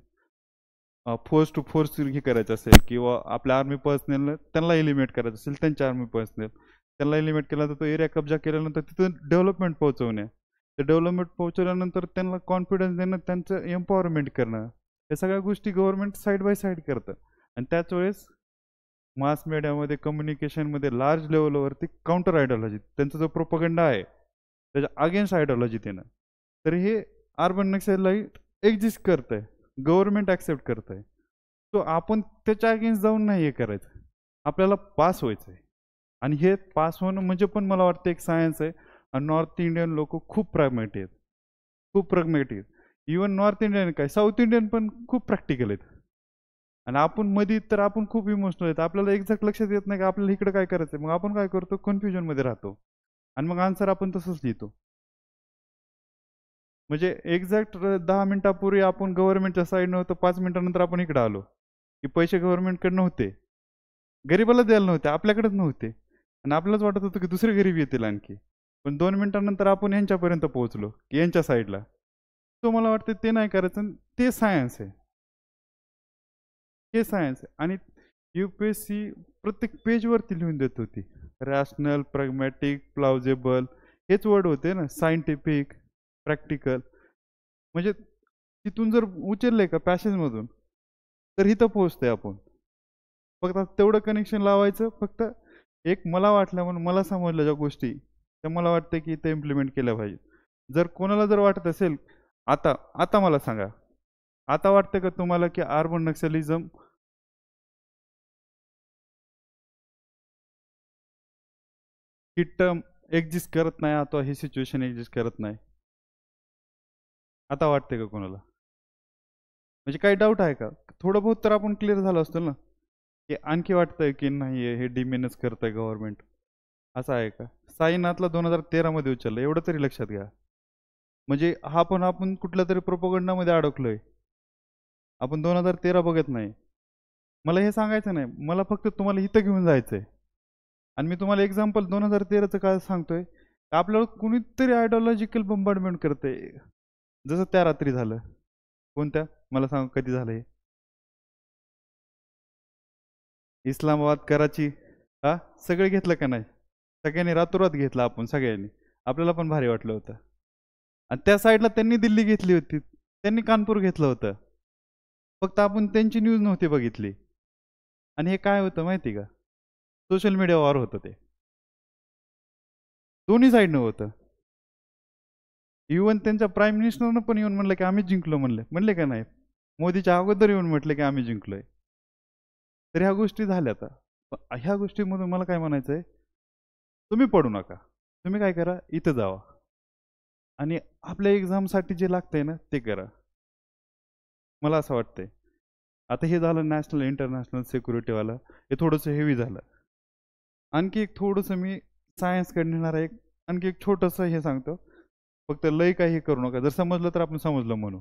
फोर्स टू फोर्स हे करायचं असेल, किंवा आपल्या आर्मी पर्सनल त्यांना एलिमिनेट करायचं असेल, त्यांच्या आर्मी पर्सनल त्यांना एलिमिनेट केला तर तो एरिया कब्जा केल्यानंतर तिथं डेव्हलपमेंट पोहोचवणे, ते डेव्हलपमेंट पोहोचवल्यानंतर त्यांना कॉन्फिडन्स देणं, त्यांचं एम्पॉवरमेंट करणं, या सगळ्या गोष्टी गव्हर्नमेंट साईड बाय साईड करतं. आणि त्याच वेळेस मास मीडियामध्ये, कम्युनिकेशनमध्ये लार्ज लेवलवरती काउंटर आयडिओलॉजी, त्यांचा जो प्रोपगंडा आहे त्याच्या अगेन्स्ट आयडिओलॉजी देणं. तर हे अर्बन नक्सलाइट एक्झिस्ट करत आहे, गव्हर्नमेंट ॲक्सेप्ट करत आहे. सो आपण त्याच्या अगेन्स्ट जाऊन नाही हे करायचं, आपल्याला पास व्हायचं आहे. आणि हे पास होणं म्हणजे पण मला वाटतं एक सायन्स आहे. आणि नॉर्थ इंडियन लोक खूप प्रॅग्मॅटिक आहेत, खूप प्रॅग्मॅटिक. इवन नॉर्थ इंडियन काय, साऊथ इंडियन पण खूप प्रॅक्टिकल आहेत. आणि आपण मध्ये तर आपण खूप इमोशनल आहेत, आपल्याला एक्झॅक्ट लक्षात येत नाही की आपल्याला इकडे काय करायचं आहे. मग आपण काय करतो, कन्फ्युजनमध्ये राहतो आणि मग आन्सर आपण तसंच लिहितो. म्हणजे एक्झॅक्ट 10 मिनिटापूर्वी आपण गव्हर्नमेंटच्या साईडनं होतो, 5 मिनिटानंतर आपण इकडे आलो की पैसे गव्हर्नमेंटकडे नव्हते, गरीबाला द्यायला नव्हते, आपल्याकडेच नव्हते. आणि आपल्यालाच वाटत होतं की दुसरे गरीब येतील आणखी. पण 2 मिनिटानंतर आपण यांच्यापर्यंत पोहोचलो की यांच्या साईडला. तो मला वाटतं ते नाही करायचं, ते सायन्स आहे, हे सायन्स आहे. आणि UPSC प्रत्येक पेजवरती लिहून देत होती, रॅशनल, प्रॅग्मॅटिक, प्लाउजेबल, हेच वर्ड होते ना, सायंटिफिक, प्रॅक्टिकल. म्हणजे तिथून जर उचलले का पॅसेजमधून तर इथं पोहोचतोय आपण. फक्त तेवढं कनेक्शन लावायचं. फक्त एक मला वाटलं, म्हणून मला समजलं ज्या गोष्टी, त्या मला वाटतं की ते इम्प्लिमेंट केल्या पाहिजे. जर कोणाला जर वाटत असेल, आता आता मला सांगा, आता वाटतं का तुम्हाला की अर्बन नक्सलिझम ही टर्म एक्झिस्ट करत नाही, आता ही सिच्युएशन एक्झिस्ट करत नाही, आता वाटते का कोणाला? म्हणजे काही डाऊट आहे का? थोडं बहुत तर आपण क्लिअर झालं असतं ना, की आणखी वाटतंय की नाही हे डिमेनच करतंय गव्हर्नमेंट, असं आहे का? साईनाथला 2013 मध्ये उचललं, एवढं तरी लक्षात घ्या. म्हणजे हा पण आपण कुठल्या तरी प्रोपगंडामध्ये अडकलोय, आपण 2013 बघत नाही. मला हे सांगायचं नाही, मला फक्त तुम्हाला इथं घेऊन जायचंय. आणि मी तुम्हाला एक्झाम्पल 2013चं काय सांगतोय, आपल्याला कुणीतरी आयडिओलॉजिकल बंबार्डमेंट करतंय, जसं त्या रात्री झालं. कोणत्या, मला सांग कधी झालं हे? इस्लामाबाद, कराची, हा सगळे घेतलं का नाही? सगळ्यांनी रातोरात घेतलं आपण सगळ्यांनी, आपल्याला पण भारी वाटलं होतं. आणि त्या साईडला त्यांनी दिल्ली घेतली होती, त्यांनी कानपूर घेतलं होतं, फक्त आपण त्यांची न्यूज नव्हती बघितली. आणि हे काय होतं माहिती का, सोशल मीडिया वॉर होतं ते, दोन्ही साईडनं होतं. इवन त्यांच्या प्राईम मिनिस्टरनं पण येऊन म्हणलं की आम्ही जिंकलो, म्हणले का नाही? मोदीच्या अगोदर येऊन म्हटलं की आम्ही जिंकलोय. तर ह्या गोष्टी झाल्या. आता ह्या गोष्टीमधून मला काय म्हणायचं आहे, तुम्ही पडू नका, तुम्ही काय करा, इथं जावा आणि आपल्या एक्झामसाठी जे लागतंय ना ते करा. मला असं वाटतंय. आता हे झालं नॅशनल इंटरनॅशनल सिक्युरिटीवालं, हे थोडंसं हेवी झालं. आणखी एक थोडंसं मी सायन्सकडे नेणार आहे, आणखी एक छोटंसं हे सांगतो, फक्त लय काही करू नका, जर समजलं तर आपण समजलं म्हणू.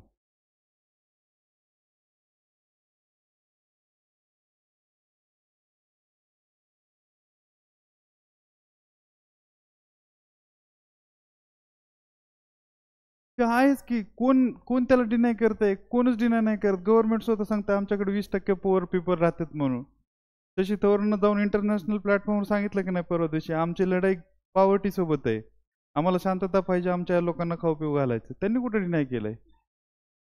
ते आहेच की, कोण कोण त्याला डिनाय करतंय? कोणच डिनाय नाही करत. गव्हर्नमेंट स्वतः सांगतं आमच्याकडे 20% पुअर पीपल राहतात म्हणून. तशी तवरनं जाऊन इंटरनॅशनल प्लॅटफॉर्मवर सांगितलं की नाही परवा दिवशी, आमची लढाई पॉवर्टी सोबत आहे, आम्हाला शांतता पाहिजे, आमच्या या लोकांना खाऊ पिऊ घालायचं. त्यांनी कुठे डिनाय केलंय?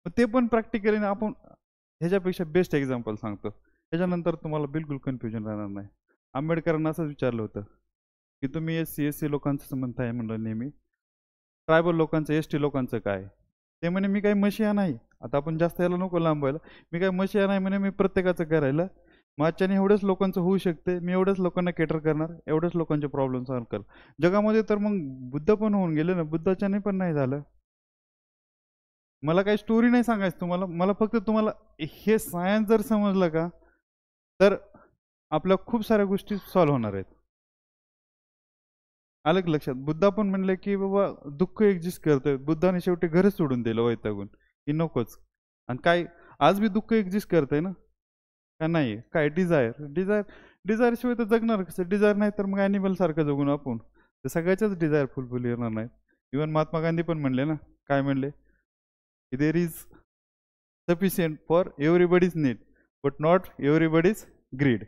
मग ते पण प्रॅक्टिकली आपण ह्याच्यापेक्षा बेस्ट एक्झाम्पल सांगतो, ह्याच्यानंतर तुम्हाला बिलकुल कन्फ्युजन राहणार नाही. आंबेडकरांना असंच विचारलं होतं की तुम्ही SC SC लोकांचं म्हणताय, म्हणलं नेहमी ट्रायबल लोकांचं, ST लोकांचं काय? ते म्हणे मी काही मशिया नाही. आता आपण जास्त याला नको लांबायला, मी काही मशिया नाही म्हणे, मी प्रत्येकाचं करायला. माझ्याने एवढ्याच लोकांचं होऊ शकते, मी एवढ्याच लोकांना केटर करणार, एवढ्याच लोकांचे प्रॉब्लेम सॉल्व्ह कर. जगामध्ये तर मग बुद्ध पण होऊन गेले ना, बुद्धाच्याने पण नाही झालं. मला काही स्टोरी नाही सांगायचं तुम्हाला, मला फक्त तुम्हाला हे सायन्स जर समजलं का, तर आपल्या खूप साऱ्या गोष्टी सॉल्व्ह होणार आहेत. आलं की लक्षात? बुद्धा पण म्हणले की बाबा दुःख एक्झिस्ट करतंय, बुद्धाने शेवटी घरच सोडून दिलं वैतागून की नकोच. आणि काय आज बी दुःख एक्झिस्ट करतंय ना, का नाही? काय डिझायर, डिझायर, डिझायर शिवाय तर जगणार कसं? डिझायर नाही तर मग ॲनिमल सारखं जगून आपण. तर सगळ्याच्याच डिझायर फुलफिल येणार नाहीत. इवन महात्मा गांधी पण म्हणले ना, काय म्हणले, there is sufficient for everybody's need but not everybody's greed.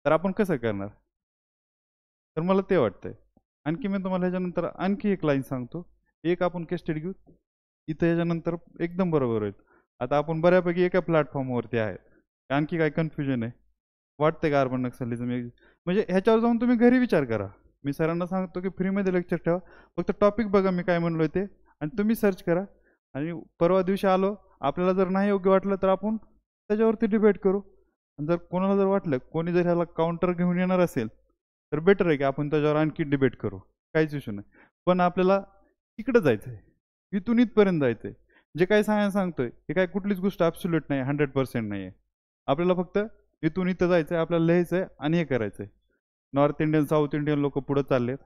तर आपण कसं करणार? तर मला ते वाटतंय. आणखी मी तुम्हाला ह्याच्यानंतर आणखी एक लाईन सांगतो. एक आपण केस स्टडी घेऊ, इथं ह्याच्यानंतर एकदम बरोबर होईल. आता आपण बऱ्यापैकी एका प्लॅटफॉर्मवरती आहे. आणखी काय कन्फ्युजन आहे? वाटतंय का अर्बन नक्सलिझम? म्हणजे ह्याच्यावर जाऊन तुम्ही घरी विचार करा. मी सरांना सांगतो की फ्रीमध्ये लेक्चर ठेवा, फक्त टॉपिक बघा मी काय म्हणलोय ते, आणि तुम्ही सर्च करा. आणि परवा दिवशी आलो, आपल्याला जर नाही योग्य वाटलं तर आपण त्याच्यावरती डिबेट करू. आणि जर कोणाला जर वाटलं, कोणी जर ह्याला काउंटर घेऊन येणार असेल, तर बेटर आहे की आपण त्याच्यावर आणखी डिबेट करू, काहीच इश्यू नाही. पण आपल्याला इकडं जायचं आहे, इथून इथपर्यंत जायचं आहे. जे काही सांगतोय हे काय कुठलीच गोष्ट ॲब्सोल्यूट नाही, 100% नाही आहे. आपल्याला फक्त इथून इथं जायचं आहे, आपल्याला लिहायचं आहे आणि हे करायचं आहे. नॉर्थ इंडियन साऊथ इंडियन लोक पुढं चाललेत,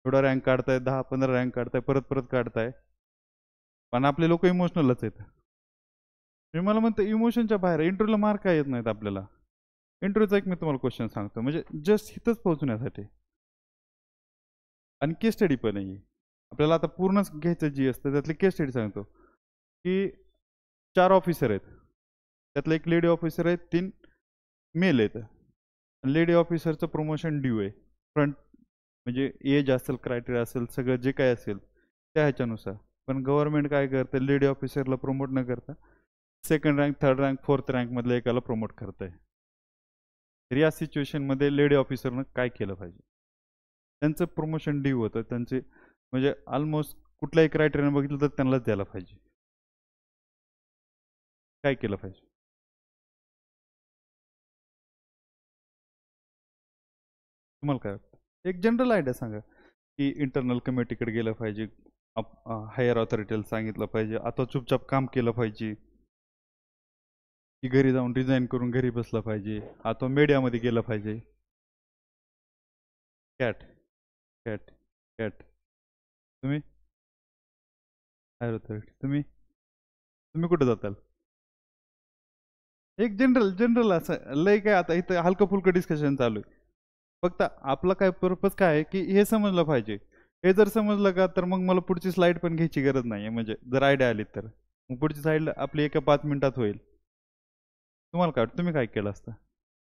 थोडा रँक काढताय, 10-15 रँक काढताय, परत काढताय. पण आपले लोक इमोशनलच आहेत. मी मला म्हणतो इमोशनच्या बाहेर इंटरव्ह्यूला मार्क काय येत नाहीत आपल्याला. इंटरव्ह्यूचा एक मी तुम्हाला क्वेश्चन सांगतो, म्हणजे जस्ट इथंच पोहोचण्यासाठी. आणि केस स्टडी पण आहे आपल्याला. आता पूर्णच घ्यायचं जी असतं त्यातली केस स्टडी सांगतो की 4 ऑफिसर आहेत, त्यातलं एक लेडी ऑफिसर आहे, 3 मेल आहेत. लेडी ऑफिसरचं प्रमोशन ड्यू आहे फ्रंट, म्हणजे एज असेल, क्रायटेरिया असेल, सगळं जे काय असेल त्या ह्याच्यानुसार. पण गव्हर्नमेंट काय करतं, लेडी ऑफिसरला प्रमोट न करता second rank, third rank, fourth रँकमधल्या एकाला प्रमोट करत आहे. तर या सिच्युएशनमध्ये लेडी ऑफिसरनं काय केलं पाहिजे? त्यांचं प्रमोशन ड्यू होतं, त्यांचे म्हणजे ऑलमोस्ट कुठल्याही क्रायटेरियाने बघितलं तर त्यांनाच द्यायला पाहिजे. काय केलं पाहिजे? तुम्हाला काय वाटतं? एक जनरल आयडिया सांगा की इंटरनल कमिटीकडे गेलं पाहिजे, हायर ऑथॉरिटीला सांगितलं पाहिजे, आता चुपचाप काम केलं पाहिजे, की घरी जाऊन रिझाईन करून घरी बसलं पाहिजे, आता मीडियामध्ये गेलं पाहिजे. कॅट कॅट कॅट तुम्ही हायर ऑथॉरिटी, तुम्ही कुठे जाताल? एक जनरल असं लय काय, आता इथं हलकं फुलकं डिस्कशन चालू आहे. फक्त आपला काय पर्पज काय आहे की हे समजलं पाहिजे. हे जर समजलं का तर मग मला पुढची स्लाईड पण घ्यायची गरज नाही आहे. म्हणजे जर आयडिया आली तर मग पुढची स्लाईड आपली एका 5 मिनिटात होईल. तुम्हाला काय वाटतं, तुम्ही काय केलं असतं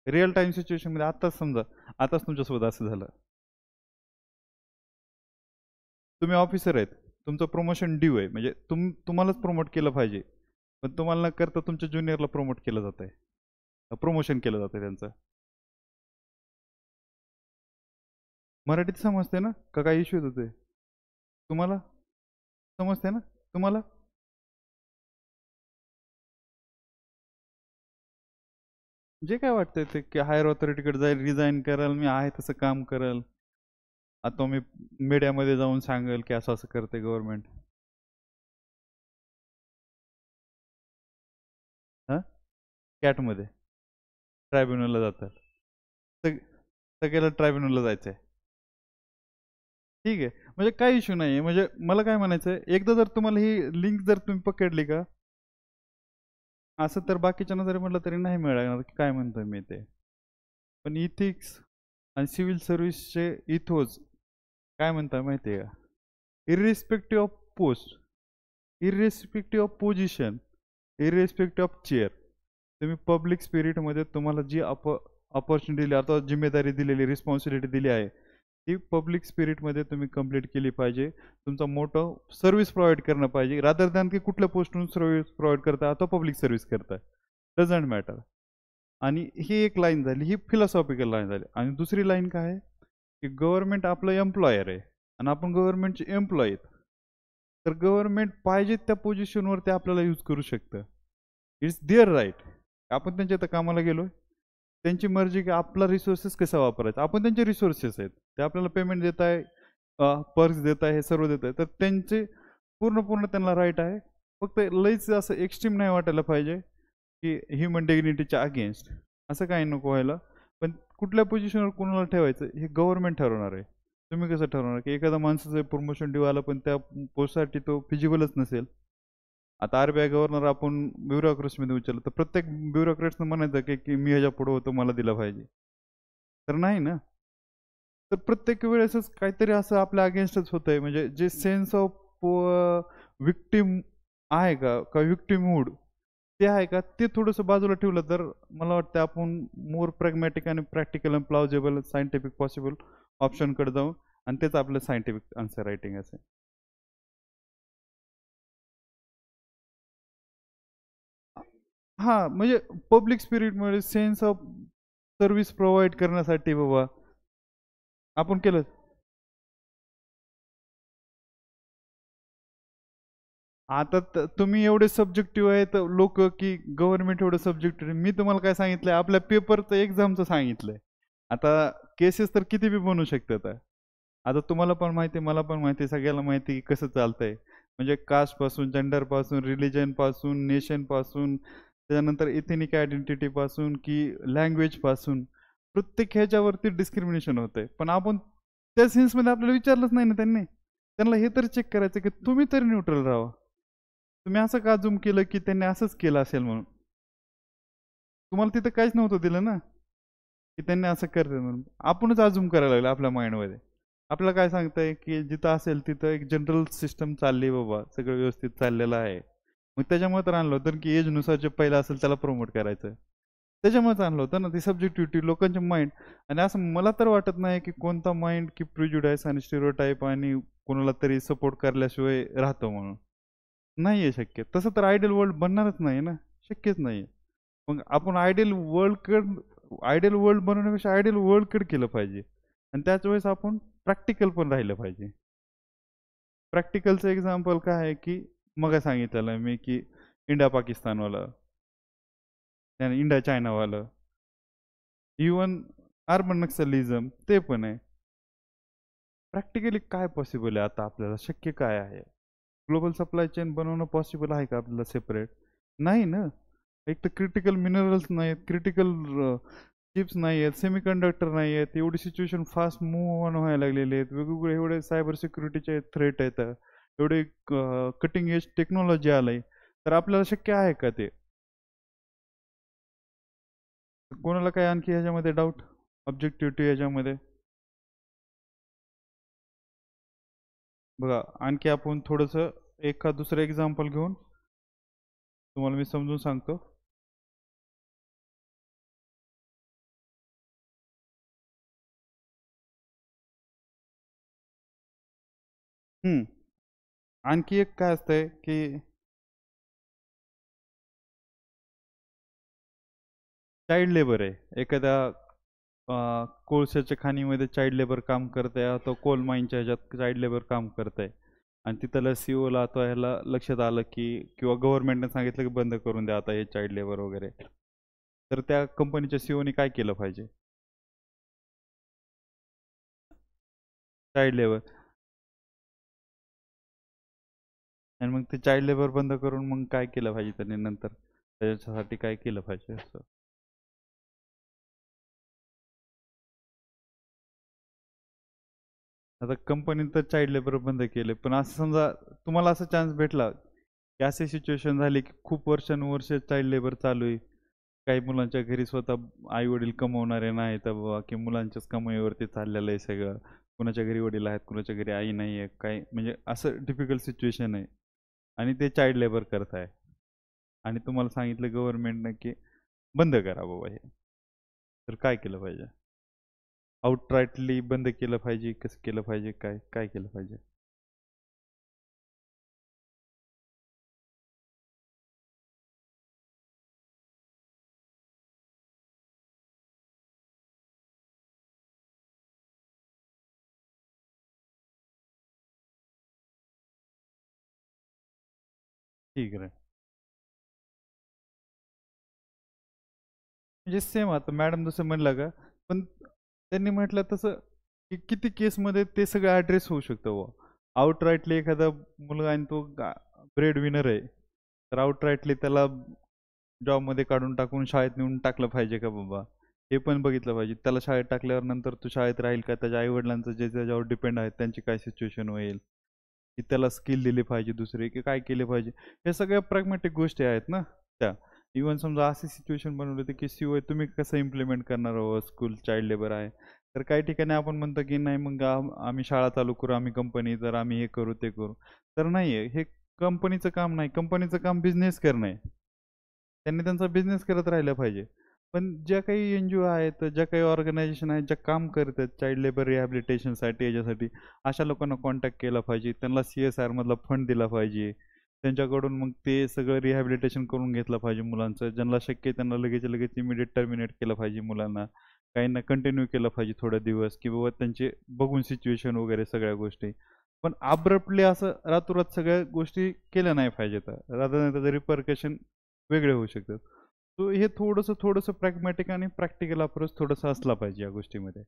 रिअल टाइम सिच्युएशनमध्ये? आत्ताच समजा, आताच तुमच्यासोबत असं झालं, तुम्ही ऑफिसर आहेत, तुमचं प्रमोशन ड्यू आहे, म्हणजे तुम्हालाच प्रमोट केलं पाहिजे, पण तुम्हाला न करता तुमच्या ज्युनियरला प्रमोट केलं जात आहे, प्रमोशन केलं जातं त्यांचं. मराठीत समजते ना का काय इश्यू होते? तुम्हाला समजते ना? तुम्हाला जे काय वाटतंय ते की हायर ऑथॉरिटीकडे जाईल, रिझाईन कराल, मी आहे तसं काम कराल, आता मी मीडियामध्ये जाऊन सांगेल की असं असं करते गव्हर्नमेंट. हां, कॅटमध्ये ट्रायब्युनलला जातात, सगळ्याला ट्रायब्युनलला जायचं आहे. ठीक आहे, म्हणजे काही इश्यू नाही आहे. म्हणजे मला काय म्हणायचं आहे, एकदा जर तुम्हाला ही लिंक जर तुम्ही पकडली का, असं तर बाकीच्या जरी म्हटलं तरी नाही मिळणार की काय म्हणतोय मी ते. पण इथिक्स आणि सिव्हिल सर्व्हिसचे इथोच काय म्हणताय माहिती आहे का, irrespective of post, irrespective of position, irrespective of chair, तुम्ही पब्लिक स्पिरिटमध्ये तुम्हाला जी अपॉर्च्युनिटी दिली, आता जिम्मेदारी दिलेली, रिस्पॉन्सिबिलिटी दिली आहे, ती पब्लिक स्पिरिटमध्ये तुम्ही कंप्लीट केली पाहिजे. तुमचा मोठं सर्व्हिस प्रोव्हाइड करणं पाहिजे, रादर दॅन की कुठल्या पोस्टून सर्व्हिस प्रोव्हाइड करता आता पब्लिक सर्व्हिस करताय, डझंट मॅटर. आणि ही एक लाईन झाली, ही फिलॉसॉफिकल लाईन झाली. आणि दुसरी लाईन काय आहे की गव्हर्नमेंट आपलं एम्प्लॉयर आहे आणि आपण गव्हर्नमेंटचे एम्प्लॉय आहेत. तर गव्हर्नमेंट पाहिजे त्या पोझिशनवर ते आपल्याला यूज करू शकतं. It's there right. आपण त्यांच्या इथं कामाला गेलोय, त्यांची मर्जी की आपला रिसोर्सेस कसा वापरायचा, आपण त्यांचे रिसोर्सेस आहेत, ते आपल्याला पेमेंट देत आहे, पर्क्स देत आहे, हे सर्व देत आहे, तर त्यांचे पूर्ण त्यांना राईट आहे. फक्त लईच असं एक्स्ट्रीम नाही वाटायला पाहिजे की ह्युमन डिग्निटीच्या अगेन्स्ट, असं काही नको व्हायला. पण कुठल्या पोझिशनवर कोणाला ठेवायचं हे गव्हर्नमेंट ठरवणार आहे. तुम्ही कसं ठरवणार की एखादा माणसाचं प्रमोशन ड्यू आला पण त्या पोस्टसाठी तो फिजिबलच नसेल? आता RBI गव्हर्नर आपण ब्युरोक्रेसीमध्ये विचारलं तर प्रत्येक ब्युरोक्रेट्सनं म्हणायचं की मी ह्याच्या पुढे होतो, मला दिला पाहिजे, तर नाही ना. तर प्रत्येक वेळेसच काहीतरी असं आपल्या अगेन्स्टच होतंय. म्हणजे जे सेन्स ऑफ विक्टिम आहे का विक्टिमहूड ते आहे का, ते थोडंसं बाजूला ठेवलं तर मला वाटतं आपण मोर प्रॅग्मॅटिक आणि प्रॅक्टिकल आणि प्लाउजेबल सायंटिफिक पॉसिबल ऑप्शनकडे जाऊ आणि तेच आपलं सायंटिफिक आन्सर रायटिंग असेल. हां, म्हणजे पब्लिक स्पिरिटमुळे सेन्स ऑफ सर्व्हिस प्रोव्हाइड करण्यासाठी बाबा आपण केलं. आता तुम्ही एवढे सब्जेक्टिव्ह आहेत लोक की गव्हर्नमेंट एवढं सब्जेक्टिव्ह. मी तुम्हाला काय सांगितलंय, आपल्या पेपरचं एक्झामचं सांगितलंय. आता केसेस तर किती बी बनू शकतात. आता तुम्हाला पण माहिती आहे, मला पण माहिती आहे, सगळ्याला माहिती आहे की कसं चालतंय. म्हणजे कास्ट पासून, जेंडर पासून, रिलिजन पासून, नेशन पासून, त्याच्यानंतर इथेनिक आयडेंटिटी पासून की लँग्वेज पासून प्रत्येक ह्याच्यावरती डिस्क्रिमिनेशन होतंय. पण आपण त्या सेन्समध्ये आपल्याला विचारलंच नाही ना त्यांनी. त्यांना हे तर चेक करायचं की तुम्ही तरी न्यूट्रल राहा. तुम्ही असं का अजूम केलं की त्यांनी असंच केलं असेल म्हणून. तुम्हाला तिथं काहीच नव्हतं दिलं ना की त्यांनी असं करते म्हणून. आपणच अजूम करायला लागलो आपल्या माइंडमध्ये. आपल्याला काय सांगताय की जिथं असेल तिथं एक जनरल सिस्टम चालली बाबा, सगळं व्यवस्थित चाललेलं आहे. मग त्याच्यामुळे तर आणलं होतं की एजनुसार जे पहिलं असेल त्याला प्रमोट करायचं. त्याच्यामुळेच आणलं होतं ना, ती सब्जेक्टिव्हिटी लोकांचे माइंड. आणि असं मला तर वाटत नाही की कोणता माइंड की प्रिज्युडाइस आणि स्टिरियोटाईप आणि कोणाला तरी सपोर्ट करल्याशिवाय राहतो म्हणून. नाही आहे शक्य. तसं तर आयडियल वर्ल्ड बनणारच नाही ना, शक्यच नाही. मग आपण आयडियल वर्ल्ड बनवण्यापेक्षा आयडियल वर्ल्डकडे केलं पाहिजे. आणि त्याच वेळेस आपण प्रॅक्टिकल पण राहिलं पाहिजे. प्रॅक्टिकलचं एक्झाम्पल काय आहे की मग सांगितलेलं मी की इंडिया पाकिस्तानवालं, त्याने इंडिया चायनावालं, इवन अर्बन नक्सलिझम ते पण आहे. प्रॅक्टिकली काय पॉसिबल आहे आता आपल्याला, शक्य काय आहे? ग्लोबल सप्लाय चेन बनवणं पॉसिबल आहे का आपल्याला सेपरेट? नाही ना. एक तर क्रिटिकल मिनरल्स नाहीत, क्रिटिकल चिप्स नाही आहेत, सेमीकंडक्टर नाही आहेत. एवढी सिच्युएशन फास्ट मूव्ह ऑन व्हायला लागलेली आहेत. वेगवेगळे एवढे सायबर सिक्युरिटीचे थ्रेट आहेत, एवढे कटिंग एज टेक्नॉलॉजी आलंय. तर आपल्याला शक्य आहे का ते? कोणाला काय आणखी ह्याच्यामध्ये डाऊट, ऑब्जेक्टिव्हिटी ह्याच्यामध्ये? बघा, आणखी आपण थोडंसं एखाद दुसरं एक्झाम्पल घेऊन तुम्हाला मी समजून सांगतो. आणखी एक काय असतंय की चाइल्ड लेबर आहे. एखाद्या कोळशाच्या खाणीमध्ये चाइल्ड लेबर काम करतंय, तो कोल माईनच्या ह्याच्यात चाइल्ड लेबर काम करतंय आणि तिथला सीओला आता ह्याला लक्षात आलं की किंवा गव्हर्नमेंटने सांगितलं की बंद करून द्या आता हे चाइल्ड लेबर वगैरे. तर त्या कंपनीच्या सीओने काय केलं पाहिजे? Child labour. आणि मग ते चाइल्ड लेबर बंद करून मग काय केलं पाहिजे त्यांनी नंतर, त्याच्यासाठी काय केलं पाहिजे असं? आता कंपनीने तर चाइल्ड लेबर बंद केले, पण असं समजा तुम्हाला असा चान्स भेटला की अशी सिच्युएशन झाली की खूप वर्षानुवर्ष चाइल्ड लेबर चालू आहे. काही मुलांच्या घरी स्वतः आई वडील कमवणारे नाही तर बाबा की मुलांच्याच कमाईवरती चाललेलं आहे सगळं. कुणाच्या घरी वडील आहेत, कुणाच्या घरी आई नाही आहे, काही म्हणजे असं डिफिकल्ट सिच्युएशन आहे आणि ते चाइल्ड लेबर करत आहे. आणि तुम्हाला सांगितलं गव्हर्नमेंटनं की बंद करा बाबा हे. तर काय केलं पाहिजे? आउटराईटली बंद केलं पाहिजे, कसं केलं पाहिजे, काय काय केलं पाहिजे? ठीक आहे. म्हणजे सेम आता मॅडम जसं म्हणलं का, पण त्यांनी म्हटलं तसं की किती केसमध्ये ते सगळं ॲड्रेस होऊ शकतं बुवा. आउटराईटली एखादा मुलगा आणि तो ब्रेड विनर आहे, तर आउटराईटली त्याला जॉबमध्ये काढून टाकून शाळेत नेऊन टाकलं पाहिजे का बाबा? हे पण बघितलं पाहिजे. त्याला शाळेत टाकल्यावर नंतर तो शाळेत राहील का? त्याच्या आईवडिलांचं जे त्याच्यावर डिपेंड आहेत त्यांची काय सिच्युएशन होईल? की त्याला स्किल दिली पाहिजे दुसरी की काय केले पाहिजे? हे सगळ्या प्रॅग्मॅटिक गोष्टी आहेत ना त्या. इव्हन समजा अशी सिच्युएशन बनवली होती की शिवाय तुम्ही कसं इम्प्लिमेंट करणार आहोत, स्कूल चाइल्ड लेबर आहे. तर काही ठिकाणी आपण म्हणतो की नाही मग आम्ही शाळा चालू करू, आम्ही कंपनी, तर आम्ही हे करू ते करू. तर नाहीये, हे कंपनीचं काम नाही. कंपनीचं काम बिझनेस करणं आहे. त्यांनी त्यांचा बिझनेस करत राहिलं पाहिजे. पण ज्या काही NGO आहेत, ज्या काही ऑर्गनायझेशन आहेत, ज्या काम करतात चाइल्ड लेबर रिहॅबिलिटेशनसाठी, याच्यासाठी, अशा लोकांना कॉन्टॅक्ट केला पाहिजे. त्यांना CSR मधला फंड दिला पाहिजे. त्यांच्याकडून मग ते सगळं रिहॅबिलिटेशन करून घेतलं पाहिजे मुलांचं. ज्यांना शक्य आहे त्यांना लगेच लगेच इमिडिएट टर्मिनेट केलं पाहिजे मुलांना. काहींना कंटिन्यू केलं पाहिजे थोडे दिवस, की बाबा त्यांचे बघून सिच्युएशन वगैरे सगळ्या गोष्टी. पण अब्रप्टली असं रातोरात सगळ्या गोष्टी केल्या नाही पाहिजेत. रादर त्याचं रिपरकशन वेगळे होऊ शकतात. सो हे थोडंसं थोडंसं प्रॅग्मॅटिक आणि प्रॅक्टिकल अप्रोच थोडंसं असला पाहिजे या गोष्टीमध्ये.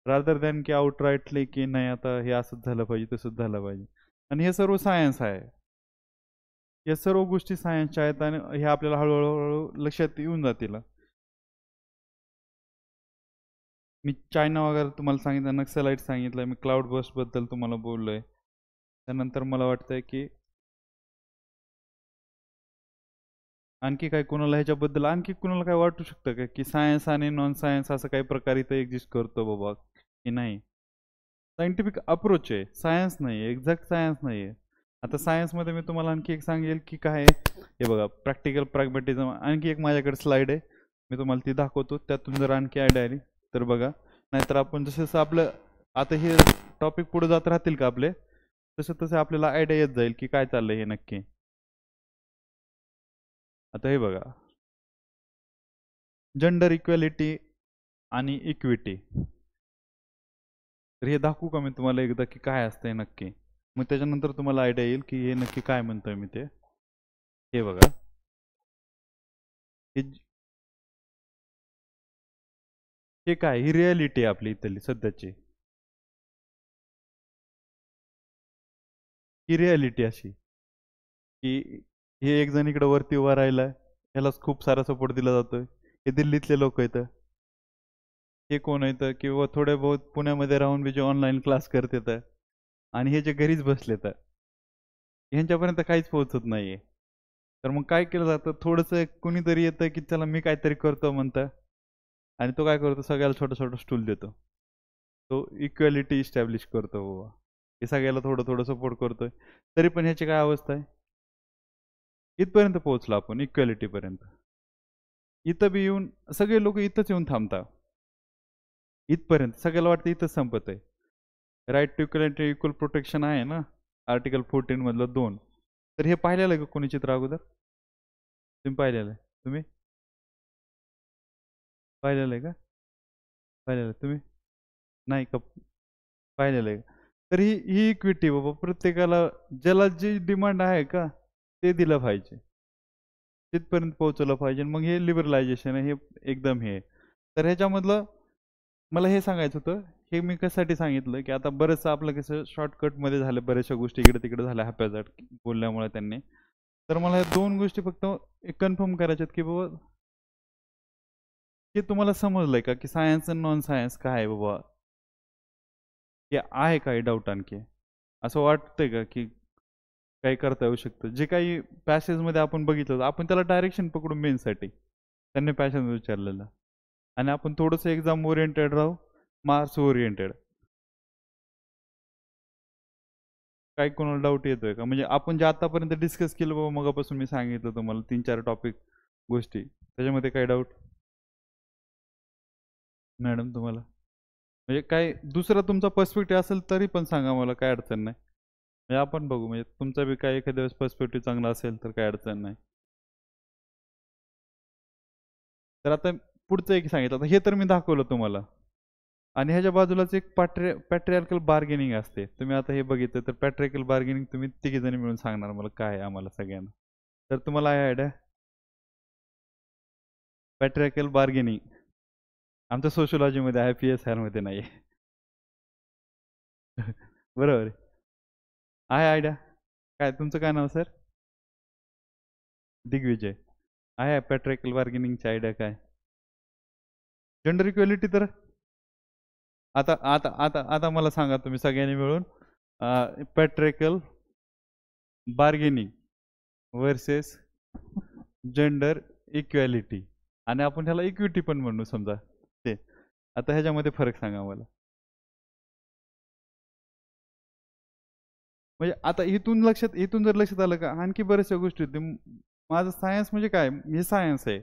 रादर दॅन की आउटराईटली की नाही आता हे असंच झालं पाहिजे, तसंच झालं पाहिजे. आणि हे सर्व सायन्स आहे. या सर्व गोष्टी सायन्सच्या आहेत आणि हे आपल्याला हळूहळू लक्षात येऊन जातील. मी चायना वगैरे तुम्हाला सांगितलं, नक्सलाइट सांगितलं, मी क्लाउड बर्स्टबद्दल तुम्हाला बोललोय. त्यानंतर मला वाटतंय की आणखी काय कोणाला ह्याच्याबद्दल आणखी कोणाला काय वाटू शकतं का की सायन्स आणि नॉन सायन्स असं काही प्रकार इथं एक्झिस्ट करतो बाबा की नाही? सायंटिफिक अप्रोच आहे, सायन्स नाही आहे, एक्झॅक्ट सायन्स नाही आहे. आता सायन्समध्ये मी तुम्हाला आणखी एक सांगेल की काय आहे. हे बघा, प्रॅक्टिकल प्रॅग्मॅटिझम. आणखी एक माझ्याकडे स्लाईड आहे, मी तुम्हाला ती दाखवतो. त्यातून जर आणखी आयडिया आली तर बघा. नाहीतर आपण जसं जसं आपलं आता हे टॉपिक पुढे जात राहतील का आपले, तसं तसं आपल्याला आयडिया येत जाईल की काय चाललंय हे नक्की. आता हे बघा, जेंडर इक्वॅलिटी आणि इक्विटी. तर हे दाखवू का मी तुम्हाला एकदा की काय असतंय नक्की? मग त्याच्यानंतर तुम्हाला आयडिया येईल की हे नक्की काय म्हणतोय मी ते. हे बघा, हे हे काय, ही रियालिटी आहे आपली इथली सध्याची. ही रियालिटी अशी की हे एक जण इकडे वरती उभा राहिलाय, ह्यालाच खूप सारा सपोर्ट दिला जातोय. हे दिल्लीतले लोक आहेत. हे कोण आहेत किंवा थोडे बहुत पुण्यामध्ये राहून बी जे ऑनलाईन क्लास करतात आणि हे जे घरीच बसलेत, ह्यांच्यापर्यंत काहीच पोहोचत नाहीये. तर मग काय केलं जातं, थोडंसं कुणीतरी येतं की चला मी काहीतरी करतो म्हणतं, आणि तो काय करतो, सगळ्याला छोटं छोटं स्टूल देतो. तो इक्वॅलिटी इस्टॅब्लिश करतो बाबा. हे सगळ्याला थोडं थोडं सपोर्ट करतोय. तरी पण ह्याची काय अवस्था आहे, इथपर्यंत पोहोचलो आपण इक्वॅलिटीपर्यंत. इथं बी येऊन सगळे लोक इथंच येऊन थांबतात. इथपर्यंत सगळ्याला वाटतं इथंच संपत आहे. Right to equality, equal protection आहे ना, आर्टिकल 14 मधलं 2. तर हे पाहिलेलं आहे का कोणी चित्र अगोदर? तुम्ही पाहिलेलं आहे? तुम्ही पाहिलेलं आहे का? पाहिलेलं आहे तुम्ही? नाही का? पाहिलेलं आहे. तर ही इक्विटी बाबा, प्रत्येकाला ज्याला जी डिमांड आहे का ते दिलं पाहिजे, तिथपर्यंत पोहोचवलं पाहिजे. मग हे लिबरलायझेशन आहे, हे एकदम हे. तर ह्याच्यामधलं मला हे सांगायचं होतं. हे मी कशासाठी सांगितलं की आता बरंचसं आपलं कसं शॉर्टकटमध्ये झालं, बऱ्याचशा गोष्टी इकडे तिकडे झाल्या हॅपॅझार्ड बोलल्यामुळे त्यांनी. तर मला ह्या दोन गोष्टी फक्त कन्फर्म करायच्यात की बाबा हे तुम्हाला समजलंय का की सायन्स आणि नॉन सायन्स काय आहे बाबा? हे आहे काही डाऊट आणखी? असं वाटतंय का की काही करता येऊ शकतं? जे काही पॅसेजमध्ये आपण बघितलं होतं, आपण त्याला डायरेक्शन पकडू मेनसाठी. त्यांनी पॅसेज विचारलेलं. आणि आपण थोडंसं एक्झाम ओरिएंटेड राहू, मार्क्स ओरिएंटेड. काही कोणाला डाऊट येतोय का? म्हणजे आपण जे आतापर्यंत डिस्कस केलं बाबा, मगापासून मी सांगितलं तुम्हाला 3-4 टॉपिक गोष्टी, त्याच्यामध्ये काही डाऊट मॅडम तुम्हाला? म्हणजे काय दुसरा तुमचा पर्स्पेक्टिव्ह असेल तरी पण सांगा मला, काय अडचण नाही. म्हणजे आपण बघू, म्हणजे तुमचा बी काय एखाद्या वेळेस पर्स्पेक्टिव्ह चांगला असेल तर काय अडचण नाही. तर आता पुढचं एक सांगितलं, आता हे तर मी दाखवलं तुम्हाला. आणि ह्याच्या बाजूलाच एक पॅट्रियार्कल बार्गेनिंग असते. तुम्ही आता हे बघितलं तर पॅट्रियार्कल बार्गेनिंग तुम्ही तिघीजणी मिळून सांगणार मला काय आहे आम्हाला सगळ्यांना. तर तुम्हाला आहे आयडिया? पॅट्रियार्कल बार्गेनिंग आमच्या सोशिओलॉजीमध्ये आहे, PSR मध्ये नाही. बरोबर आहे आयडिया? काय तुमचं काय नाव सर? दिग्विजय. आहे पॅट्रियार्कल बार्गेनिंगची आयडिया काय? Gender equality. तर आता आता आता आता मला सांगा तुम्ही सगळ्यांनी मिळून पॅट्रियार्कल बार्गेनिंग वर्सेस जेंडर इक्वॅलिटी, आणि आपण त्याला इक्विटी पण म्हणू समजा ते. आता ह्याच्यामध्ये फरक सांगा मला. म्हणजे आता इथून जर लक्षात आलं का आणखी बऱ्याचशा गोष्टी होती. माझं सायन्स म्हणजे काय, हे सायन्स आहे.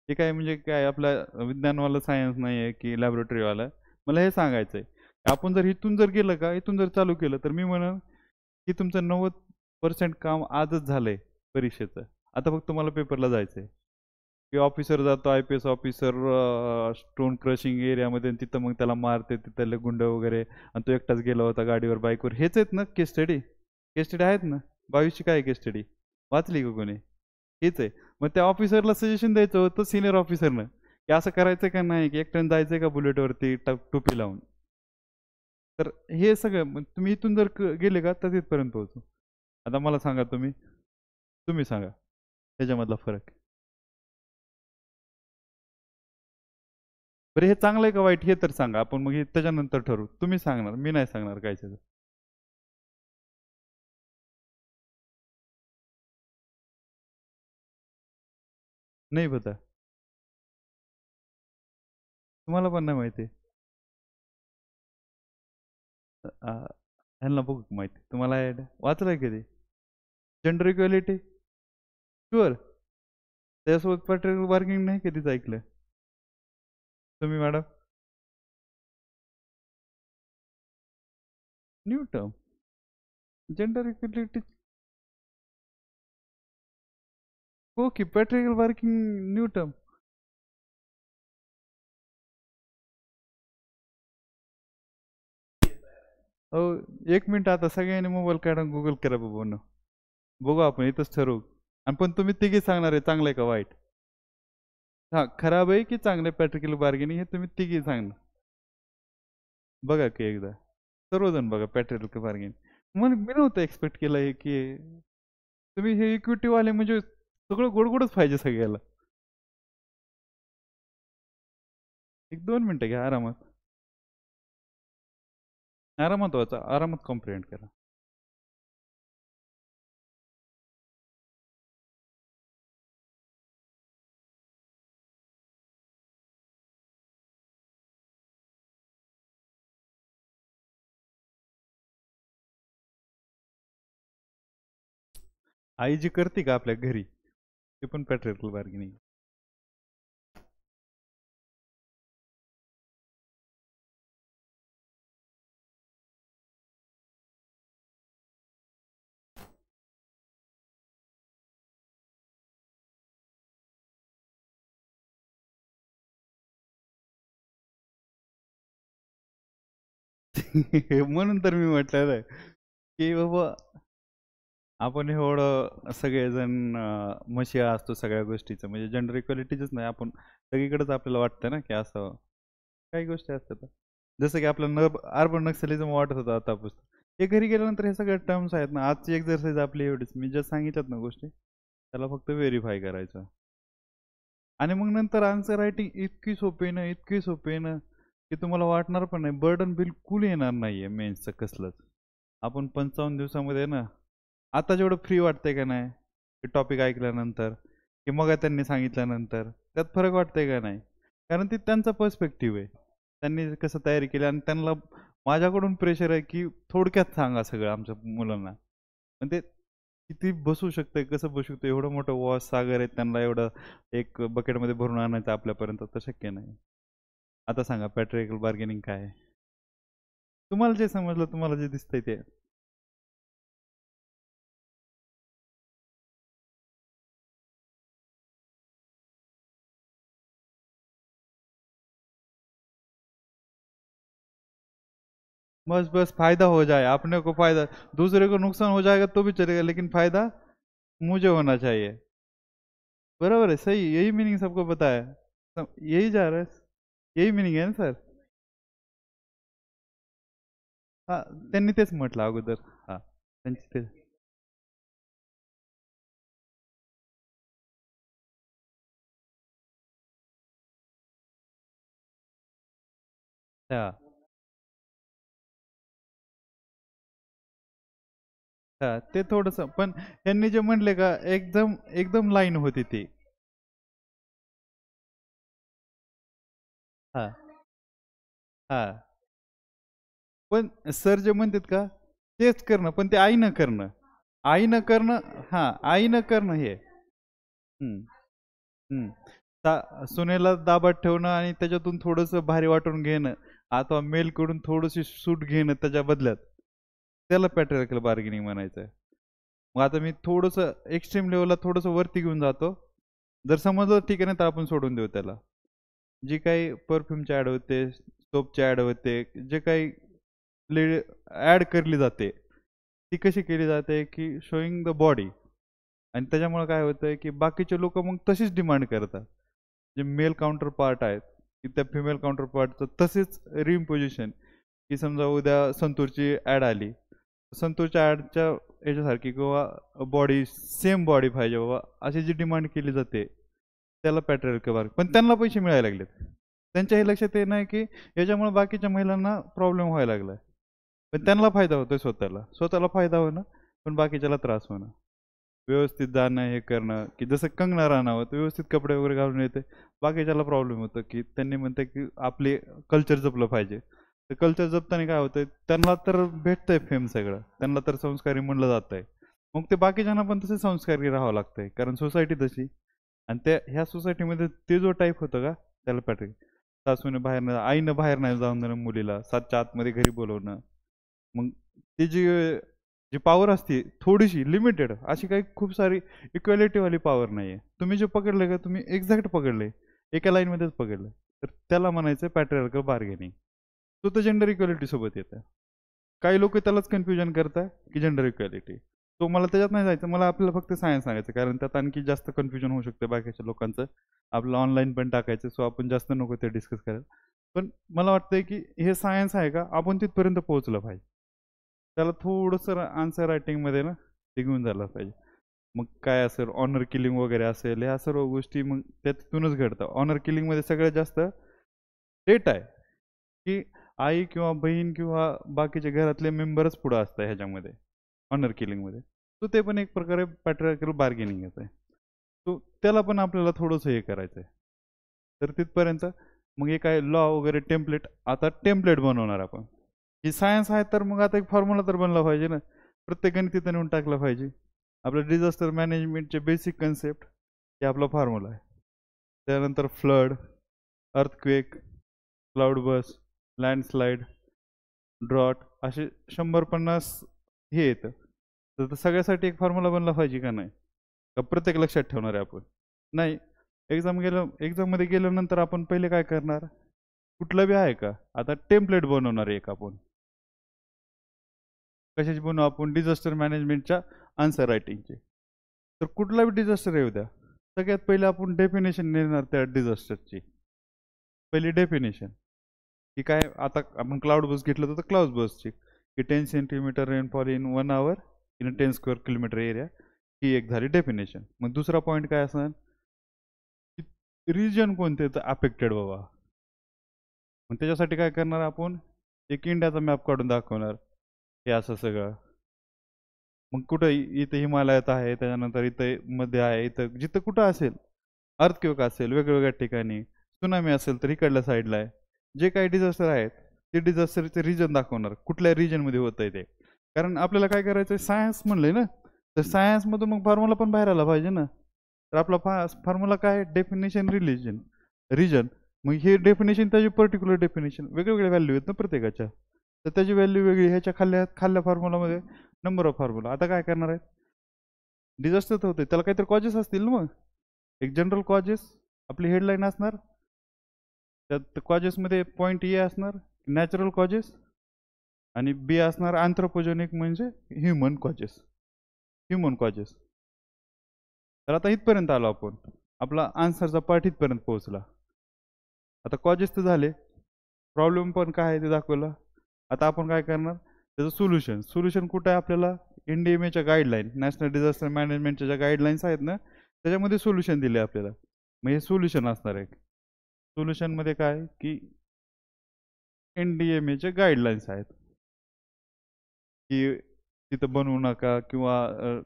हे काय म्हणजे काय आपलं विज्ञानवालं सायन्स नाही आहे की लॅबोरेटरीवालं. मला हे सांगायचं आहे. आपण जर इथून जर गेलं का, इथून जर चालू केलं तर मी म्हणेन की तुमचं 90% काम आजच झालंय परीक्षेचं. आता फक्त तुम्हाला पेपरला जायचंय. की ऑफिसर जातो, IPS ऑफिसर स्टोन क्रशिंग एरियामध्ये आणि तिथं मग त्याला मारते तिथले गुंड वगैरे, आणि तो एकटाच गेला होता गाडीवर बाईकवर. हेच आहेत ना केस स्टडी. केस स्टडी आहेत ना. 22ची काय केस स्टडी वाचली का कोणी? हेच आहे. मग त्या ऑफिसरला सजेशन द्यायचं होतं सिनियर ऑफिसरनं, की असं करायचं का नाही, की एकट्यानं जायचंय का बुलेटवरती टोपी लावून. तर हे सगळं मग तुम्ही इथून जर गेले का तर तिथपर्यंत पोहोचू. आता मला सांगा तुम्ही, तुम्ही सांगा त्याच्यामधला फरक. बरं हे चांगलं आहे का वाईट हे तर सांगा. आपण मग हे त्याच्यानंतर ठरवू. तुम्ही सांगणार, मी नाही सांगणार काय त्याचं. नाही पता. तुम्हाला पण नाही माहिती. ह्यांना बघू माहिती. तुम्हाला वाचलंय कधी जेंडर इक्वॅलिटी? शुअर. त्याच्यासोबत पॅट्रिकल बार्गेनिंग नाही कधीच ऐकलं तुम्ही madam? New term. Gender equality. हो की पॅट्रिकल बार्गेनिंग न्यू टर्म. हो. एक मिनिट आता सगळ्यांनी मोबाईल काढून गुगल करा बघू ना. बघू आपण इथंच ठरवू. आणि पण तुम्ही तिघी सांगणार आहे चांगलं आहे का वाईट. हा खराब आहे की चांगलं आहे पॅट्रिकल बार्गेनिंग हे तुम्ही तिघी सांगणार. बघा की एकदा सर्वजण बघा पॅट्रिकल बार्गेनिंग. मग मी नव्हतं एक्सपेक्ट केलं हे की तुम्ही हे इक्विटी वाले म्हणजे सगळं गोड गोडच पाहिजे सगळ्याला. एक 2 मिनिटं घ्या आरामात. आरामात वाचा, आरामात कॉम्प्रिहेंड करा. आई जी करते का आपल्या घरी ते पण पॅट्रिकल बार्गेनिंग. म्हणून तर मी म्हटलं की बाबा आपण एवढं सगळेजण म्हशी असतो सगळ्या गोष्टीचं म्हणजे जेंडर इक्वॅलिटीच नाही. आपण सगळीकडेच आपल्याला वाटतं ना की असं काही गोष्टी असतात. जसं की आपल्याला अर्बन नक्सलिझम वाटत होतं आतापासून. हे घरी गेल्यानंतर हे सगळे टर्म्स आहेत ना. आजची एक्झरसाइज आपली एवढीच. मी ज्या सांगितल्यात ना गोष्टी त्याला फक्त व्हेरीफाय करायचं. आणि मग नंतर आन्सर रायटिंग इतकी सोपी आहे ना, इतकी सोपी आहे ना, की तुम्हाला वाटणार पण नाही. बर्डन बिलकुल येणार नाहीये मेन्सचं कसलंच. आपण 55 दिवसामध्ये ना, आता जेवढं फ्री वाटतंय का नाही ते टॉपिक ऐकल्यानंतर की मग त्यांनी सांगितल्यानंतर त्यात फरक वाटतंय का नाही. कारण ती त्यांचा पर्स्पेक्टिव्ह आहे. त्यांनी कसं तयारी केली आणि त्यांना माझ्याकडून प्रेशर आहे की थोडक्यात सांगा सगळं आमच्या मुलांना. पण ते किती बसू शकतंय, कसं बसू शकतं, एवढं मोठं वॉस सागर आहे त्यांना एवढं एक बकेटमध्ये भरून आणायचं आपल्यापर्यंत तर शक्य नाही. आता सांगा पॅट्रिकल बार्गेनिंग काय आहे? तुम्हाला जे समजलं, तुम्हाला जे दिसतंय ते. बस बस फायदा हो जाए अपने को फायदा, दूसरे को नुकसान हो जाएगा तो भी चलेगा लेकिन फायदा मुझे होना चाहिए. बरोबर है, सही, यही मीनिंग सबको पता है. यही जा रहा है. यही मीनिंग आहे ना सर. हा त्यांनी तेच म्हटलं अगोदर. हा त्यांची ते. हा हा ते थोडस पण यांनी जे म्हणले का एकदम एकदम लाईन होती ती. हा हा, पण सर जे म्हणतात का तेच करणं, पण ते आईनं करणं, आईनं करणं. हा, आईनं करणं हे. हम्म. हम्म. सुनेला दाबात ठेवणं आणि त्याच्यातून थोडस भारी वाटून घेणं, अथवा मेलकडून थोडीशी सूट घेणं त्याच्या बदल्यात, त्याला पॅट्रियार्कल बार्गेनिंग म्हणायचं. मग आता मी थोडस एक्स्ट्रीम लेवलला थोडस वरती घेऊन जातो. जर समजलं ठीक आहे ना, तर आपण सोडून देऊ त्याला. जी काही परफ्यूमची ॲड होते, सोपची ॲड होते, जे काही ॲड केली जाते, ती कशी केली जाते की शोईंग द बॉडी. आणि त्याच्यामुळे काय होतंय की बाकीचे लोक मग तशीच डिमांड करतात. जे मेल काउंटर पार्ट आहेत की त्या फिमेल काउंटर पार्टचं तसेच रिइम्पोजिशन. की समजा उद्या संतूरची ॲड आली, संतूरच्या ॲडच्या याच्यासारखी किंवा बॉडी सेम बॉडी पाहिजे बाबा अशी जी डिमांड केली जाते, त्याला पॅट्रियार्कल बार्गेनिंग. पण त्यांना पैसे मिळायला लागलेत. त्यांच्या हे लक्षात येत नाही की याच्यामुळे बाकीच्या महिलांना प्रॉब्लेम व्हायला लागलाय. पण त्यांना फायदा होतोय, स्वतःला स्वतःला फायदा होणं, पण बाकीच्याला त्रास होणं. व्यवस्थित जाणं हे करणं, की जसं कंगना राणावत व्यवस्थित कपडे वगैरे घालून येते, बाकीच्याला प्रॉब्लेम होतो की त्यांनी म्हणते की आपले कल्चर जपलं पाहिजे. तर कल्चर जपताना काय होतंय, त्यांना तर भेटतंय फेम सगळं, त्यांना तर संस्कारी म्हणलं जातंय. मग ते बाकीच्यांना पण तसे संस्कारी राहावं लागतंय, कारण सोसायटी तशी. आणि त्या ह्या सोसायटीमध्ये ते जो टाईप होतं का, त्याला पॅटर्न. सासूने बाहेर नाही, आईनं बाहेर नाही जाऊन देणं मुलीला, 7च्या आतमध्ये घरी बोलवणं. मग ती जी जी पॉवर असते थोडीशी लिमिटेड, अशी काही खूप सारी इक्वॅलिटीवाली पॉवर नाही आहे. तुम्ही जे पकडलं का, तुम्ही एक्झॅक्ट पकडले, एका लाईनमध्येच पकडलं, तर त्याला म्हणायचं पॅट्रियार्कल बार्गेनिंग. तो तर जेंडर इक्वॅलिटी सोबत येतं. काही लोक त्यालाच कन्फ्युजन करतात की जेंडर इक्वॅलिटी. तो मला त्याच्यात नाही जायचं, मला आपल्याला फक्त सायन्स सांगायचं, कारण त्यात आणखी जास्त कन्फ्युजन होऊ शकतं बाकीच्या लोकांचं. आपलं ऑनलाईन पण टाकायचं, सो आपण जास्त नको ते डिस्कस करायला. पण मला वाटतंय की हे सायन्स आहे का, आपण तिथपर्यंत पोहोचलं पाहिजे. त्याला थोडंसं आन्सर रायटिंगमध्ये ना ते घेऊन झालं पाहिजे. मग काय असेल, ऑनर किलिंग वगैरे असेल, ह्या सर्व गोष्टी मग त्यातूनच घडतं. ऑनर किलिंगमध्ये सगळ्यात जास्त डेट आहे की आई किंवा बहीण किंवा बाकीचे घरातले मेंबरच पुढं असतात ह्याच्यामध्ये, ऑनर किलिंगमध्ये. तो ते पण एक प्रकारे पॅट्रियार्कल बार्गेनिंगच आहे. तो त्याला पण आपल्याला थोडंसं हे करायचं आहे. तर तिथपर्यंत मग हे काय लॉ वगैरे टेम्पलेट, आता टेम्पलेट बनवणार आपण. ही सायन्स आहे तर मग आता एक फॉर्म्युला तर बनला पाहिजे ना, प्रत्येकाने तिथं नेऊन टाकला पाहिजे. आपलं डिझास्टर मॅनेजमेंटचे बेसिक कन्सेप्ट हे आपला फॉर्म्युला आहे. त्यानंतर फ्लड, अर्थक्वेक, क्लाउड बस, लँडस्लाईड, ड्रॉट, असे 150 हे येतं. तर सगळ्यासाठी एक फॉर्म्युला बनला पाहिजे का नाही, का प्रत्येक लक्षात ठेवणार आहे आपण? नाही. एक्झाममध्ये गेल्यानंतर आपण पहिले काय करणार, कुठलं बी आहे का, आता टेम्पलेट बनवणार आहे एक आपण. कशाची बनवू आपण, डिझास्टर मॅनेजमेंटच्या आन्सर रायटिंगचे. तर कुठला बी डिझास्टर येऊ द्या, सगळ्यात पहिले आपण डेफिनेशन देणार त्या डिझास्टरची. पहिली डेफिनेशन की काय, आता आपण क्लाउड बस घेतलं तर क्लाउड बसची की 10 centimetre rainfall in 1 hour in 10 square kilometre area, ही एक झाली डेफिनेशन. मग दुसरा पॉईंट काय असणार, रिजन कोणते तर अफेक्टेड बाबा. मग त्याच्यासाठी काय करणार आपण, एक इंडियाचा मॅप काढून दाखवणार, हे असं सगळं. मग कुठं इथं हिमालयात आहे, त्याच्यानंतर इथं मध्ये आहे, इथं जिथं कुठं असेल अर्थक्वेक असेल वेगवेगळ्या ठिकाणी, सुनामी असेल तर इकडल्या साईडला आहे, जे काही डिझास्टर आहेत ते डिझास्टरचे रिजन दाखवणार, कुठल्या रिजनमध्ये होत आहे ते. कारण आपल्याला काय करायचं आहे, सायन्स म्हणलंय ना, तर सायन्समधून मग फॉर्म्युला पण बाहेर आला पाहिजे ना. तर आपला फॉर्म्युला काय, डेफिनेशन रिजन. मग हे डेफिनेशन, त्याची पर्टिक्युलर डेफिनेशन, वेगवेगळ्या व्हॅल्यू आहेत ना प्रत्येकाच्या, तर त्याची व्हॅल्यू वेगळी. ह्याच्या खाल्ल्या फॉर्म्युलामध्ये नंबर ऑफ फॉर्म्युला. आता काय करणार आहे, डिझास्टर तर होते, त्याला काहीतरी कॉजेस असतील ना. मग एक जनरल कॉजेस आपली हेडलाईन असणार, त्यात कॉजेसमध्ये पॉईंट ए असणार नॅचरल कॉजेस, आणि बी असणार अँथ्रोपोजेनिक म्हणजे ह्युमन कॉजेस. तर आता इथपर्यंत आलो आपण, आपला आन्सरचा पार्ट इथपर्यंत पोहोचला. आता कॉजेस तर झाले, प्रॉब्लेम पण काय आहे ते दाखवलं. आता आपण काय करणार, त्याचं सोल्युशन कुठं आहे आपल्याला, NDMAच्या गाईडलाईन, नॅशनल डिझास्टर मॅनेजमेंटच्या ज्या गाईडलाईन्स आहेत ना, त्याच्यामध्ये सोल्युशन दिले आपल्याला. मग हे सोल्युशन असणार आहे. सोल्युशनमध्ये काय की NDMAचे गाईडलाईन्स आहेत की तिथं बनवू नका, किंवा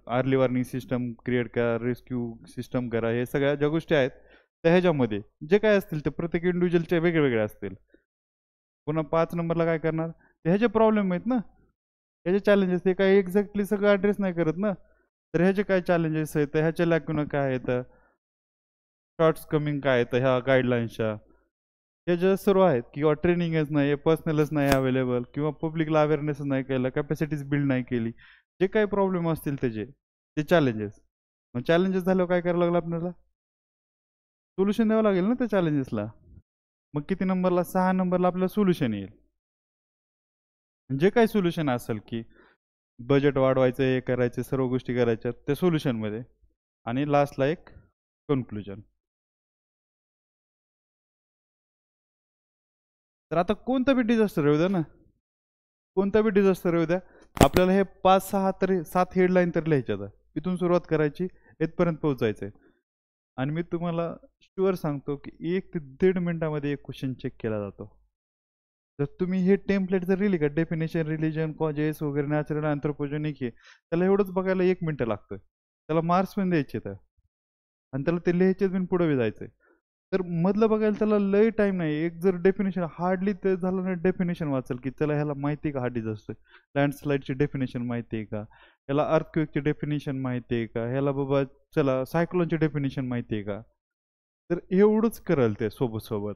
अर्ली वॉर्निंग सिस्टम क्रिएट करा, रेस्क्यू सिस्टम करा, हे सगळ्या ज्या गोष्टी आहेत त्या ह्याच्यामध्ये जे काय असतील ते प्रत्येक इंडिव्हिज्युअलचे वेगळे वेगळे असतील. पुन्हा 5 नंबरला काय करणार, ते ह्याचे प्रॉब्लेम आहेत ना, ह्याचे चॅलेंजेस, ते काय एक्झॅक्टली सगळं ॲड्रेस नाही करत ना. तर ह्याचे काय चॅलेंजेस आहेत, ह्याच्या लॅक्युना काय आहेत, शॉर्ट्स कमिंग काय आहेत ह्या गाईडलाईन्सच्या, हे जे सर्व आहेत, किंवा ट्रेनिंगच नाही, पर्सनलच नाही अवेलेबल, किंवा पब्लिकला अवेअरनेस नाही केलं, कॅपॅसिटीज बिल्ड नाही केली, जे काही प्रॉब्लेम असतील त्याचे, ते चॅलेंजेस. मग चॅलेंजेस झाल्यावर काय करावं लागलं आपल्याला, सोल्युशन द्यावं लागेल ना त्या चॅलेंजेसला. मग किती नंबरला, 6 नंबरला आपल्याला सोल्युशन येईल. जे काही सोल्युशन असेल की बजेट वाढवायचं, हे करायचे, सर्व गोष्टी करायच्या त्या सोल्युशनमध्ये, आणि लास्टला एक कन्क्लुजन. तर आता कोणता बी डिझास्टर येऊ द्या ना, कोणता बी डिझास्टर येऊ द्या, आपल्याला हे 5-6 तरी 7 हेडलाईन तर लिहायच्या आता. इथून सुरुवात करायची, इथपर्यंत पोहोचायचंय. आणि मी तुम्हाला शुअर सांगतो की 1 ते 1.5 मिनिटामध्ये एक क्वेश्चन चेक केला जातो. जर तुम्ही हे टेम्पलेट जर लिहिली का, डेफिनेशन, रिलिजन, कॉजेस वगैरे, नॅचरल, अँथ्रोपोजेनिक, हे त्याला एवढंच बघायला 1 मिनिट लागतं. त्याला मार्क्स पण द्यायचे तर, आणि त्याला ते लिहायचे पण पुढे बी जायचंय. तर मधलं बघायला त्याला लय टाइम नाही. एक जर डेफिनेशन हार्डली ते झालं ना, डेफिनेशन वाचेल की त्याला ह्याला माहिती आहे का, हा डिझास्टर, लँडस्लाईडची डेफिनेशन माहिती आहे का, ह्याला अर्थक्वेकची डेफिनेशन माहिती आहे का, ह्याला बाबा चला सायक्लोनची डेफिनेशन माहिती आहे का. तर एवढंच कराल ते सोबत सोबत.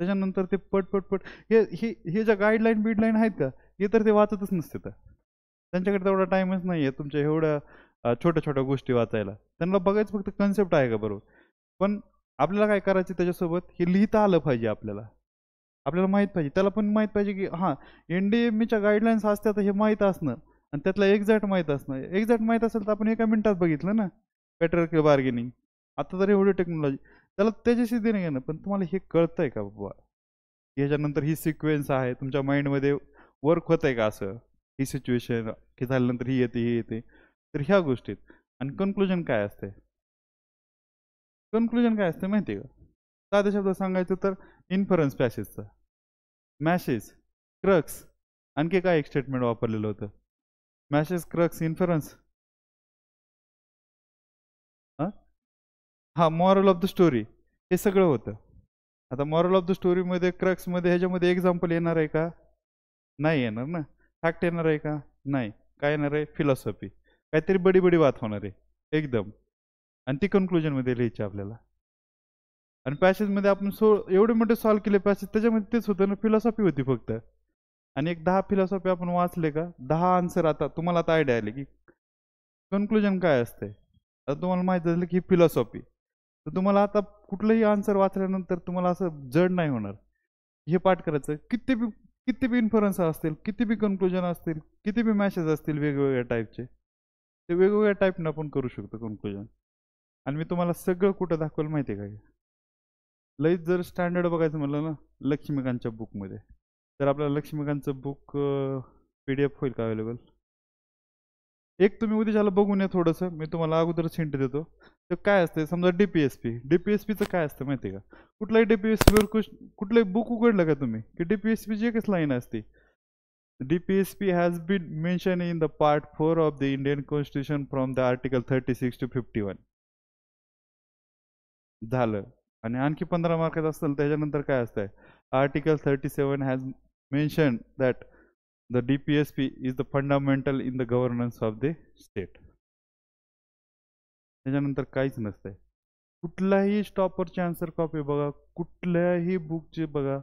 त्याच्यानंतर ते पट पट पट, हे हे हे ज्या गाईडलाईन बिडलाईन आहेत का, हे तर ते वाचतच नसते. तर त्यांच्याकडे तेवढा टाइमच नाही आहे तुमच्या एवढ्या छोट्या छोट्या गोष्टी वाचायला. त्यांना बघायचं फक्त कन्सेप्ट आहे का बरोबर. पण आपल्याला काय करायचं त्याच्यासोबत, हे लिहिता आलं पाहिजे आपल्याला. आपल्याला माहीत पाहिजे, त्याला पण माहीत पाहिजे की हां, NDMEच्या गाईडलाईन्स असतात हे माहीत असणं, आणि त्यातलं एक्झॅक्ट माहीत असणं. एक्झॅक्ट माहीत असेल तर आपण एका मिनिटात बघितलं ना, पॅट्रिआर्कल बार्गेनिंग. आता तर एवढी टेक्नॉलॉजी, त्याला त्याच्याशी देणं घेणं. पण तुम्हाला हे कळतंय का बाबा, ह्याच्यानंतर ही सिक्वेन्स आहे तुमच्या माइंडमध्ये वर्क होत आहे का, असं ही सिच्युएशन की झाल्यानंतर ही येते, ही येते. तर ह्या गोष्टीत. आणि कन्क्लुजन काय असते, कन्क्लुजन काय असतं माहिती आहे का, साध्या शब्दात सांगायचं तर इन्फरन्स पॅसेजचं, मॅसेज, क्रक्स, आणखी काय एक स्टेटमेंट वापरलेलं होतं, मॅसेज, क्रक्स, इन्फरन्स, हां हां मॉरल ऑफ द स्टोरी, हे सगळं होतं. आता मॉरल ऑफ द स्टोरीमध्ये, क्रक्समध्ये, ह्याच्यामध्ये एक्झाम्पल येणार आहे का, नाही येणार ना. फॅक्ट येणार आहे का, नाही. काय येणार आहे, फिलॉसॉफी, काहीतरी बडी बडी बात होणार आहे एकदम, आणि ती कन्क्लुजनमध्ये लिहायची आपल्याला. आणि पॅसेजमध्ये आपण एवढे मोठे सॉल्व्ह केले पॅसेज, त्याच्यामध्ये तेच होतं ना, फिलॉसॉफी होती फक्त. आणि एक 10 फिलॉसॉफी आपण वाचले का, 10 आन्सर. आता तुम्हाला आता आयडिया आली की कन्क्लुजन काय असते. आता तुम्हाला माहित झालं की फिलॉसॉफी, तर तुम्हाला आता कुठलंही आन्सर वाचल्यानंतर तुम्हाला असं जड नाही होणार. हे पाठ करायचं, किती बी इन्फरन्स असतील, किती बी कन्क्लुजन असतील, किती बी मॅसेज असतील वेगवेगळ्या टाईपचे, ते वेगवेगळ्या टाईपनं आपण करू शकतो कन्क्लुजन. आणि मी तुम्हाला सगळं कुठं दाखवलं माहिती आहे का, लईच जर स्टँडर्ड बघायचं म्हणलं ना, लक्ष्मीकांतच्या बुकमध्ये. तर आपल्याला लक्ष्मीकांतचं बुक PDF होईल का अवेलेबल, एक तुम्ही उद्याच्याला बघून या थोडंसं, मी तुम्हाला अगोदरच हिंट देतो. तर काय असते, समजा DPSPचं काय असतं माहिती आहे का, कुठलाही DPSPवर कुठलंही बुक उघडलं का तुम्ही की DPSPची एकच लाईन असते, DPSP has been mentioned in the part 4 of the Indian Constitution from the Article 36 to 51. झालं. आणि आणखी 15 मार्कात असतील त्याच्यानंतर काय असतंय, Article 37 has mentioned that the DPSP is the fundamental in the governance of the state. त्याच्यानंतर काहीच नसतंय. कुठलाही स्टॉपरचे आन्सर कॉपी बघा, कुठल्याही बुकचे बघा,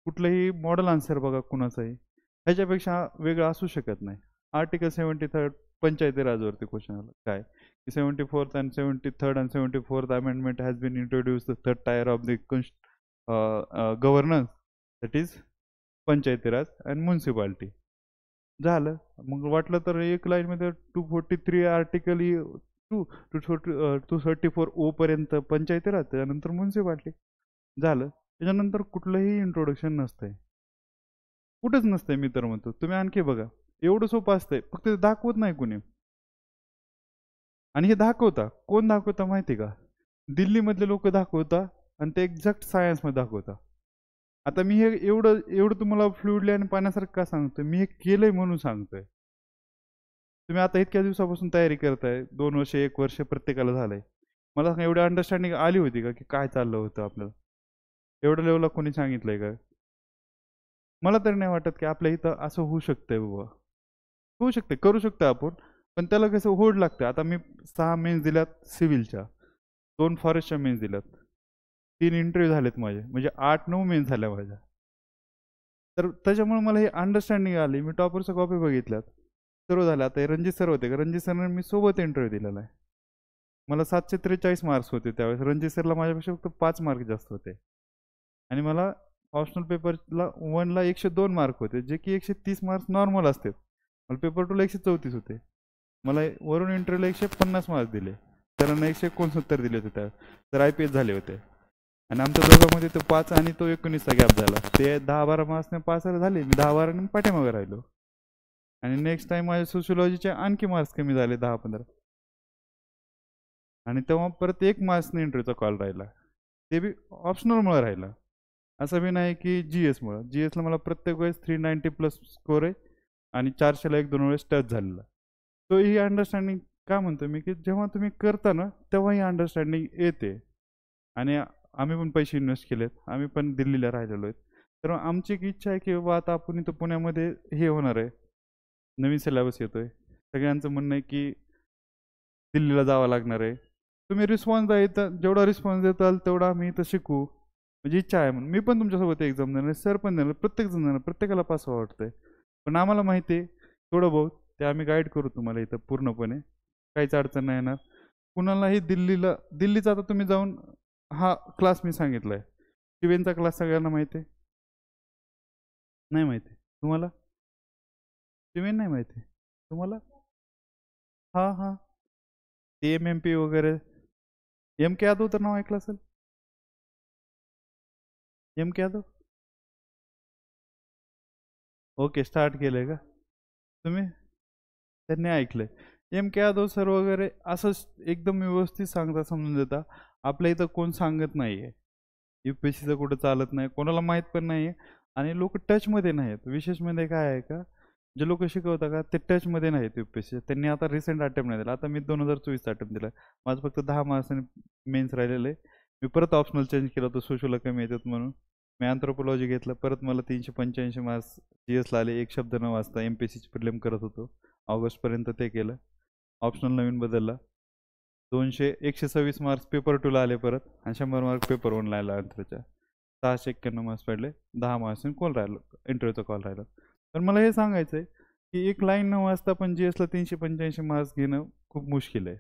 कुठलंही मॉडेल आन्सर बघा कुणाचाही, ह्याच्यापेक्षा वेगळं असू शकत नाही. आर्टिकल 73 पंचायती राजवरती क्वेश्चन आला काय, की 74th and 73rd and 74th amendment has been introduced the third tier of the governance, that is Panchayati Raj and municipality. झालं. मग वाटलं तर एक लाईनमध्ये 243 आर्टिकल, 234 ओ पर्यंत पंचायती राज, त्यानंतर म्युन्सिपाल्टी. झालं. त्याच्यानंतर कुठलंही इंट्रोडक्शन नसतंय, कुठंच नसतंय. मी तर म्हणतो तुम्ही आणखी बघा, एवढं सोपं असतंय, फक्त ते दाखवत नाही कोणी. आणि हे दाखवता कोण, दाखवता माहिती का, दिल्लीमधले लोक दाखवता, आणि ते एक्झॅक्ट सायन्समध्ये दाखवता. आता मी हे एवढं एवढं तुम्हाला फ्लुइडली आणि पाण्यासारखं का सांगतोय, मी हे केलंय म्हणून सांगतोय. तुम्ही आता इतक्या दिवसापासून तयारी करताय, 2 वर्ष 1 वर्ष प्रत्येकाला झालंय, मला सांगा एवढी अंडरस्टँडिंग आली होती का की काय चाललं होतं आपल्याला, एवढ्या लेवलला कोणी सांगितलंय का. मला तरी नाही वाटत की आपल्या इथं असं होऊ शकतंय बाबा. होऊ शकते, करू शकतो आपण, पण त्याला कसं होड लागतं. आता मी 6 मेन्स दिल्यात सिव्हिलच्या, 2 फॉरेस्टच्या मेन्स दिल्यात, 3 इंटरव्ह्यू झालेत माझे, म्हणजे 8-9 मेन्स झाल्या माझ्या. तर त्याच्यामुळे मला हे अंडरस्टँडिंग आली. मी टॉपरच्या कॉपी बघितल्यात, सर्व झालं. आता हे रणजित सर होते, रणजित सरने मी सोबत इंटरव्ह्यू दिलेला आहे. मला 743 मार्क्स होते त्यावेळेस, रणजित सरला माझ्यापेक्षा फक्त 5 मार्क जास्त होते. आणि मला ऑप्शनल पेपरला 1ला 102 मार्क होते, जे की 130 मार्क्स नॉर्मल असते. मला पेपर 2ला 134 होते. मला वरून इंटरव्ह्यूला 150 मार्क्स दिले, सरांना 169 दिले होते त्यावेळेस, तर IPS झाले होते. आणि आमच्या दोघांमध्ये तो 5 आणि तो 19चा गॅप झाला. ते 10-12 मार्क्सने पास झाले, मी 10-12 पाठीमागे राहिलो. आणि नेक्स्ट टाइम माझ्या सोशिओलॉजीचे आणखी मार्क्स कमी झाले, 10-15. आणि तेव्हा परत 1 मार्क्सने इंटरव्ह्यूचा कॉल राहिला, ते बी ऑप्शनलमुळे राहिला. असं बी नाही की GSमुळं. GSला मला प्रत्येक वेळेस 390+ स्कोर आहे आणि 400ला 1-2 वेळेस टच झालेला. तो ही अंडरस्टँडिंग का म्हणतो मी, की जेव्हा तुम्ही करता ना तेव्हा ही अंडरस्टँडिंग येते. आणि आम्ही पण पैसे इन्व्हेस्ट केलेत, आम्ही पण दिल्लीला राहिलेलो आहेत. तर आमची एक इच्छा आहे की बाबा आता आपण इथं पुण्यामध्ये हे होणार आहे, नवीन सिलेबस येतोय. सगळ्यांचं म्हणणं आहे की दिल्लीला जावं लागणार आहे. तुम्ही रिस्पॉन्स द्यायचा, जेवढा रिस्पॉन्स देताल तेवढा आम्ही इथं शिकू, म्हणजे इच्छा आहे. म्हणून मी पण तुमच्यासोबत एक्झाम देणार, सर पण देणार, प्रत्येक जण देणार, प्रत्येकाला पास व्हावं वाटतंय. पण आम्हाला माहिती आहे थोडं बहुत ते आम्ही गाईड करू तुम्हाला इथं पूर्णपणे, काहीच अडचण नाही येणार कुणालाही. दिल्लीचा आता तुम्ही जाऊन हा क्लास मी सांगितलाय, शिवेनचा क्लास सगळ्यांना माहिती आहे? नाही माहिती तुम्हाला? शिवेन नाही माहिती तुम्हाला? हां हां, TMMP वगैरे, MK यादव तर नाव ऐकलं असेल, MK यादव. ओके, स्टार्ट केलंय का तुम्ही? त्यांनी ऐकलंय. MK यादव सर वगैरे असं एकदम व्यवस्थित सांगता, समजून देता. आपल्या इथं कोण सांगत नाहीये, UPSCचं कुठं चालत नाही, कोणाला माहीत पण नाहीये. आणि लोक टचमध्ये नाही आहेत. विशेष म्हणजे काय आहे का, जे लोक शिकवतात का ते टचमध्ये नाहीत UPSC. त्यांनी आता रिसेंट अटेम्प्ट नाही दिला, आता मी 2024 अटेम्प्ट दिला. माझं फक्त 10 मार्क्सने मेन्स राहिलेलं आहे. मी परत ऑप्शनल चेंज केलं होतं, सोशलला कमी येतात म्हणून. मी अँथ्रोपॉलॉजी घेतलं, परत मला 385 मार्क्स GSला आले. एक शब्द न वाचता MPSCची प्रिलिम करत होतो, ऑगस्टपर्यंत ते केलं. ऑप्शनल नवीन बदलला, 126 मार्क्स पेपर 2ला आले परत, आणि 100 मार्क पेपर 1ला आला अँथ्रोच्या. 691 मार्क्स पडले, 10 मार्क्सने कॉल राहिलं, इंटरव्ह्यूचा कॉल राहिला. तर मला हे सांगायचं आहे की एक लाईन न वाचता पण GSला 385 मार्क्स घेणं खूप मुश्किल आहे.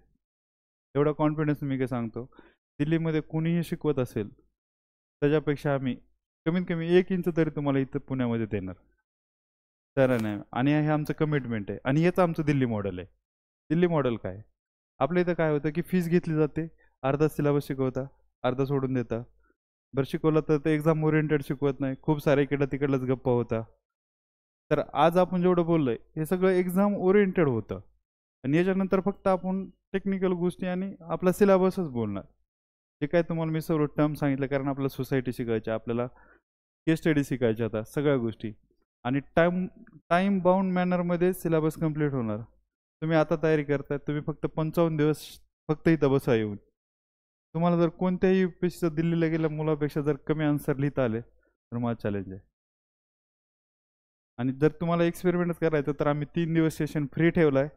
एवढा कॉन्फिडन्स मी काय सांगतो, दिल्लीमध्ये कुणीही शिकवत असेल त्याच्यापेक्षा आम्ही कमीत कमी 1 इंच तरी तुम्हाला इथं पुण्यामध्ये देणार. तर नाही, आणि हे आमचं कमिटमेंट आहे, आणि हेच आमचं दिल्ली मॉडेल आहे. दिल्ली मॉडेल काय, आपल्या इथं काय होतं की फीस घेतली जाते, अर्धा सिलेबस शिकवता, अर्धा सोडून देता. बरं शिकवलं तर ते एक्झाम ओरिएंटेड शिकवत नाही, खूप सारे इकडं तिकडलंच गप्पा होता. तर आज आपण जेवढं बोललोय हे सगळं एक्झाम ओरिएंटेड होतं, आणि याच्यानंतर फक्त आपण टेक्निकल गोष्टी आणि आपला सिलेबसच बोलणार. जे काय तुम्हाला मी सर्व टर्म सांगितलं, कारण आपल्याला सोसायटी शिकायची, आपल्याला केस स्टडी शिकायचे, आता सगळ्या गोष्टी. आणि टाईम बाउंड मॅनरमध्ये सिलेबस कंप्लीट होणार. तुम्ही आता तयारी करताय, तुम्ही फक्त 55 दिवस फक्त इथं बसा येऊन. तुम्हाला जर कोणत्याही UPSCचं दिल्लीला गेल्या मुलापेक्षा जर कमी आन्सर लिहिता आले तर माझं चॅलेंज आहे. आणि जर तुम्हाला एक्सपेरिमेंटच करायचं तर आम्ही 3 दिवस सेशन फ्री ठेवला आहे,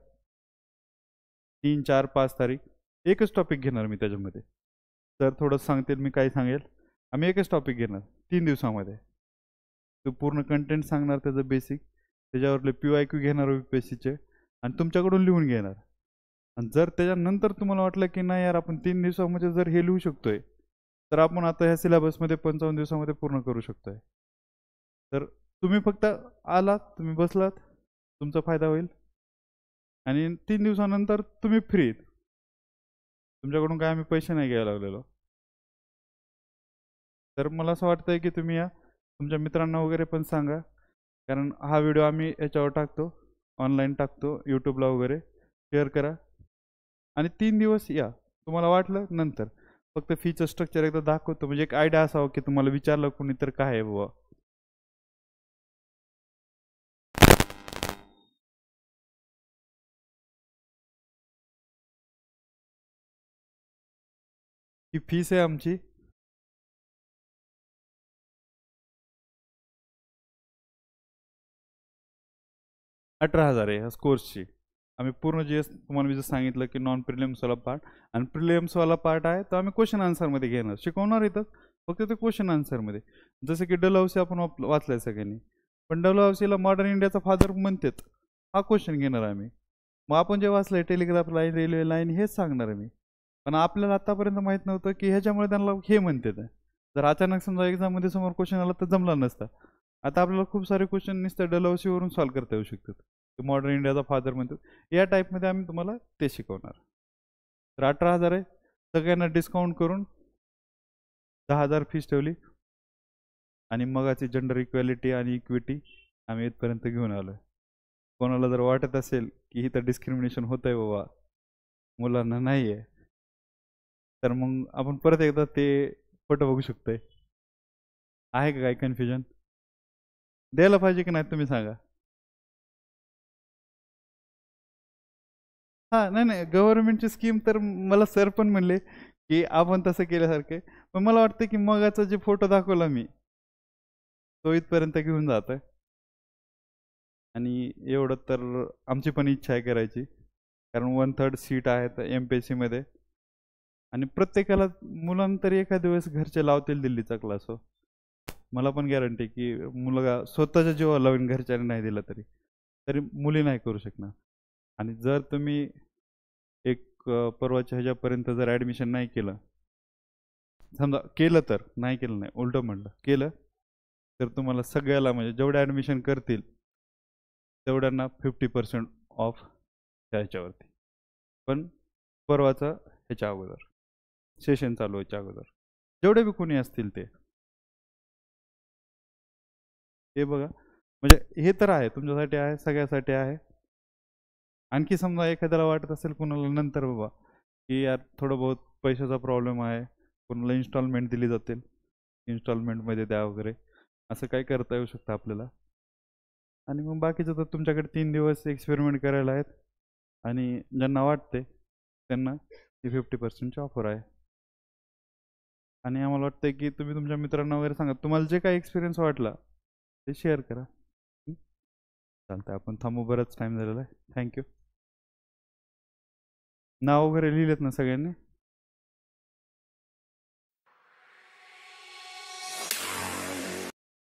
3, 4, 5 तारीख. एकच टॉपिक घेणार मी त्याच्यामध्ये. सर थोडं सांगतील, मी काय सांगेल, आम्ही एकच टॉपिक घेणार 3 दिवसामध्ये. तो पूर्ण कंटेंट सांगणार त्याचं बेसिक, त्याच्यावरले PYQ घेणार UPSCचे, आणि तुमच्याकडून लिहून घेणार. आणि जर त्याच्यानंतर तुम्हाला वाटलं की नाही यार आपण 3 दिवसामध्ये जर हे लिहू शकतोय, तर आपण आता ह्या सिलेबसमध्ये 55 दिवसामध्ये पूर्ण करू शकतोय. तर तुम्ही फक्त आलात, तुम्ही बसलात, तुमचा फायदा होईल. आणि 3 दिवसानंतर तुम्ही फ्री, तुमच्याकडून काय आम्ही पैसे नाही घ्यायला लागलेलो. तर मला असं वाटतंय की तुम्ही या, तुमच्या मित्रांना वगैरे पण सांगा, कारण हा व्हिडिओ आम्ही याच्यावर टाकतो, ऑनलाईन टाकतो यूट्यूबला वगैरे. शेअर करा, आणि 3 दिवस या. तुम्हाला वाटलं नंतर फक्त फीचं स्ट्रक्चर एकदा दाखवतो, म्हणजे एक आयडिया असावं की तुम्हाला विचारलं कोणी तर काय आहे बाबा. ही फीस आहे आमची. 18,000 आहे ह्या कोर्सची. आम्ही पूर्ण जे तुम्हाला मी जर सांगितलं की नॉन प्रिलिम्सवाला पार्ट आणि प्रिलिम्सवाला पार्ट आहे तर आम्ही क्वेश्चन आन्सरमध्ये घेणार, शिकवणार इथं फक्त ते क्वेश्चन आन्सरमध्ये. जसं की डलहौसी आपण वाचलंय सगळ्यांनी, पण डलहौसीला मॉडर्न इंडियाचा फादर म्हणतात, हा क्वेश्चन घेणार आम्ही. मग आपण जे वाचलंय टेलिग्राफ लाईन, रेल्वे लाईन हेच सांगणार आहे मी. पण आपल्याला आतापर्यंत माहित नव्हतं की ह्याच्यामुळे त्यांना हे म्हणतात. जर अचानक समजा एक्झाममध्ये समोर क्वेश्चन आला तर जमला नसता. आता आपल्याला खूप सारे क्वेश्चन नुसतं डलहौसीवरून सॉल्व्ह करता येऊ शकतात. मॉडर्न इंडियाचा फादर म्हणतात, या टाईपमध्ये आम्ही तुम्हाला ते शिकवणार. तर 18,000 आहे, सगळ्यांना डिस्काउंट करून 10,000 फीस ठेवली. आणि मगाची जेंडर इक्वॅलिटी आणि इक्विटी आम्ही इथपर्यंत घेऊन आलो. कोणाला जर वाटत असेल की इथं डिस्क्रिमिनेशन होत आहे बाबा मुलांना नाही आहे, तर मग आपण परत एकदा ते फोटो बघू शकतोय. आहे का काही कन्फ्युजन? द्यायला पाहिजे की नाही तुम्ही सांगा. हां, नाही नाही, गव्हर्नमेंटची स्कीम तर मला सर पण म्हणले की आपण तसं केल्यासारखे. पण मला वाटतं की मगाचा जे फोटो दाखवला मी तो इथपर्यंत घेऊन जातोय. आणि एवढं तर आमची पण इच्छा आहे करायची, कारण 1/3 सीट आहेत MPSC मध्ये. आणि प्रत्येकाला मुलांना तरी एखाद्या दिवस घरचे लावतील दिल्लीचा क्लास. हो, मला पण गॅरंटी की मुलगा स्वतःच्या जीवावर लावून घरच्याने नाही दिला तरी तरी मुली नाही करू शकणार. आणि जर तुम्ही एक परवाच्या ह्याच्यापर्यंत जर ॲडमिशन नाही केलं, समजा केलं तर नाही केलं नाही उलटं म्हटलं केलं, तर तुम्हाला सगळ्याला म्हणजे जेवढे ॲडमिशन करतील तेवढ्यांना 50% ऑफ ह्याच्यावरती. पण परवाचा ह्याच्या अगोदर सेशन चालू व्हायच्या अगोदर जेवढे बी कोणी असतील ते. हे बघा, म्हणजे हे तर आहे तुमच्यासाठी आहे, सगळ्यासाठी आहे. आणखी समजा एखाद्याला वाटत असेल कुणाला नंतर बाबा की यार थोडं बहुत पैशाचा प्रॉब्लेम आहे, कोणाला इन्स्टॉलमेंट दिली जातील, इन्स्टॉलमेंटमध्ये द्या वगैरे, असं काय करता येऊ शकतं आपल्याला. आणि मग बाकीचं तर तुमच्याकडे 3 दिवस एक्सपेरिमेंट करायला आहेत. आणि ज्यांना वाटते त्यांना ती 50%ची ऑफर आहे. आणि आम्हाला वाटतं की तुम्ही तुमच्या मित्रांना वगैरे सांगा, तुम्हाला जे काही एक्सपिरियन्स वाटला ते शेअर करा. चालतं, आपण थांबू, बराच टाईम झालेला आहे. थँक्यू. नाव वगैरे लिहिलेत ना सगळ्यांनी?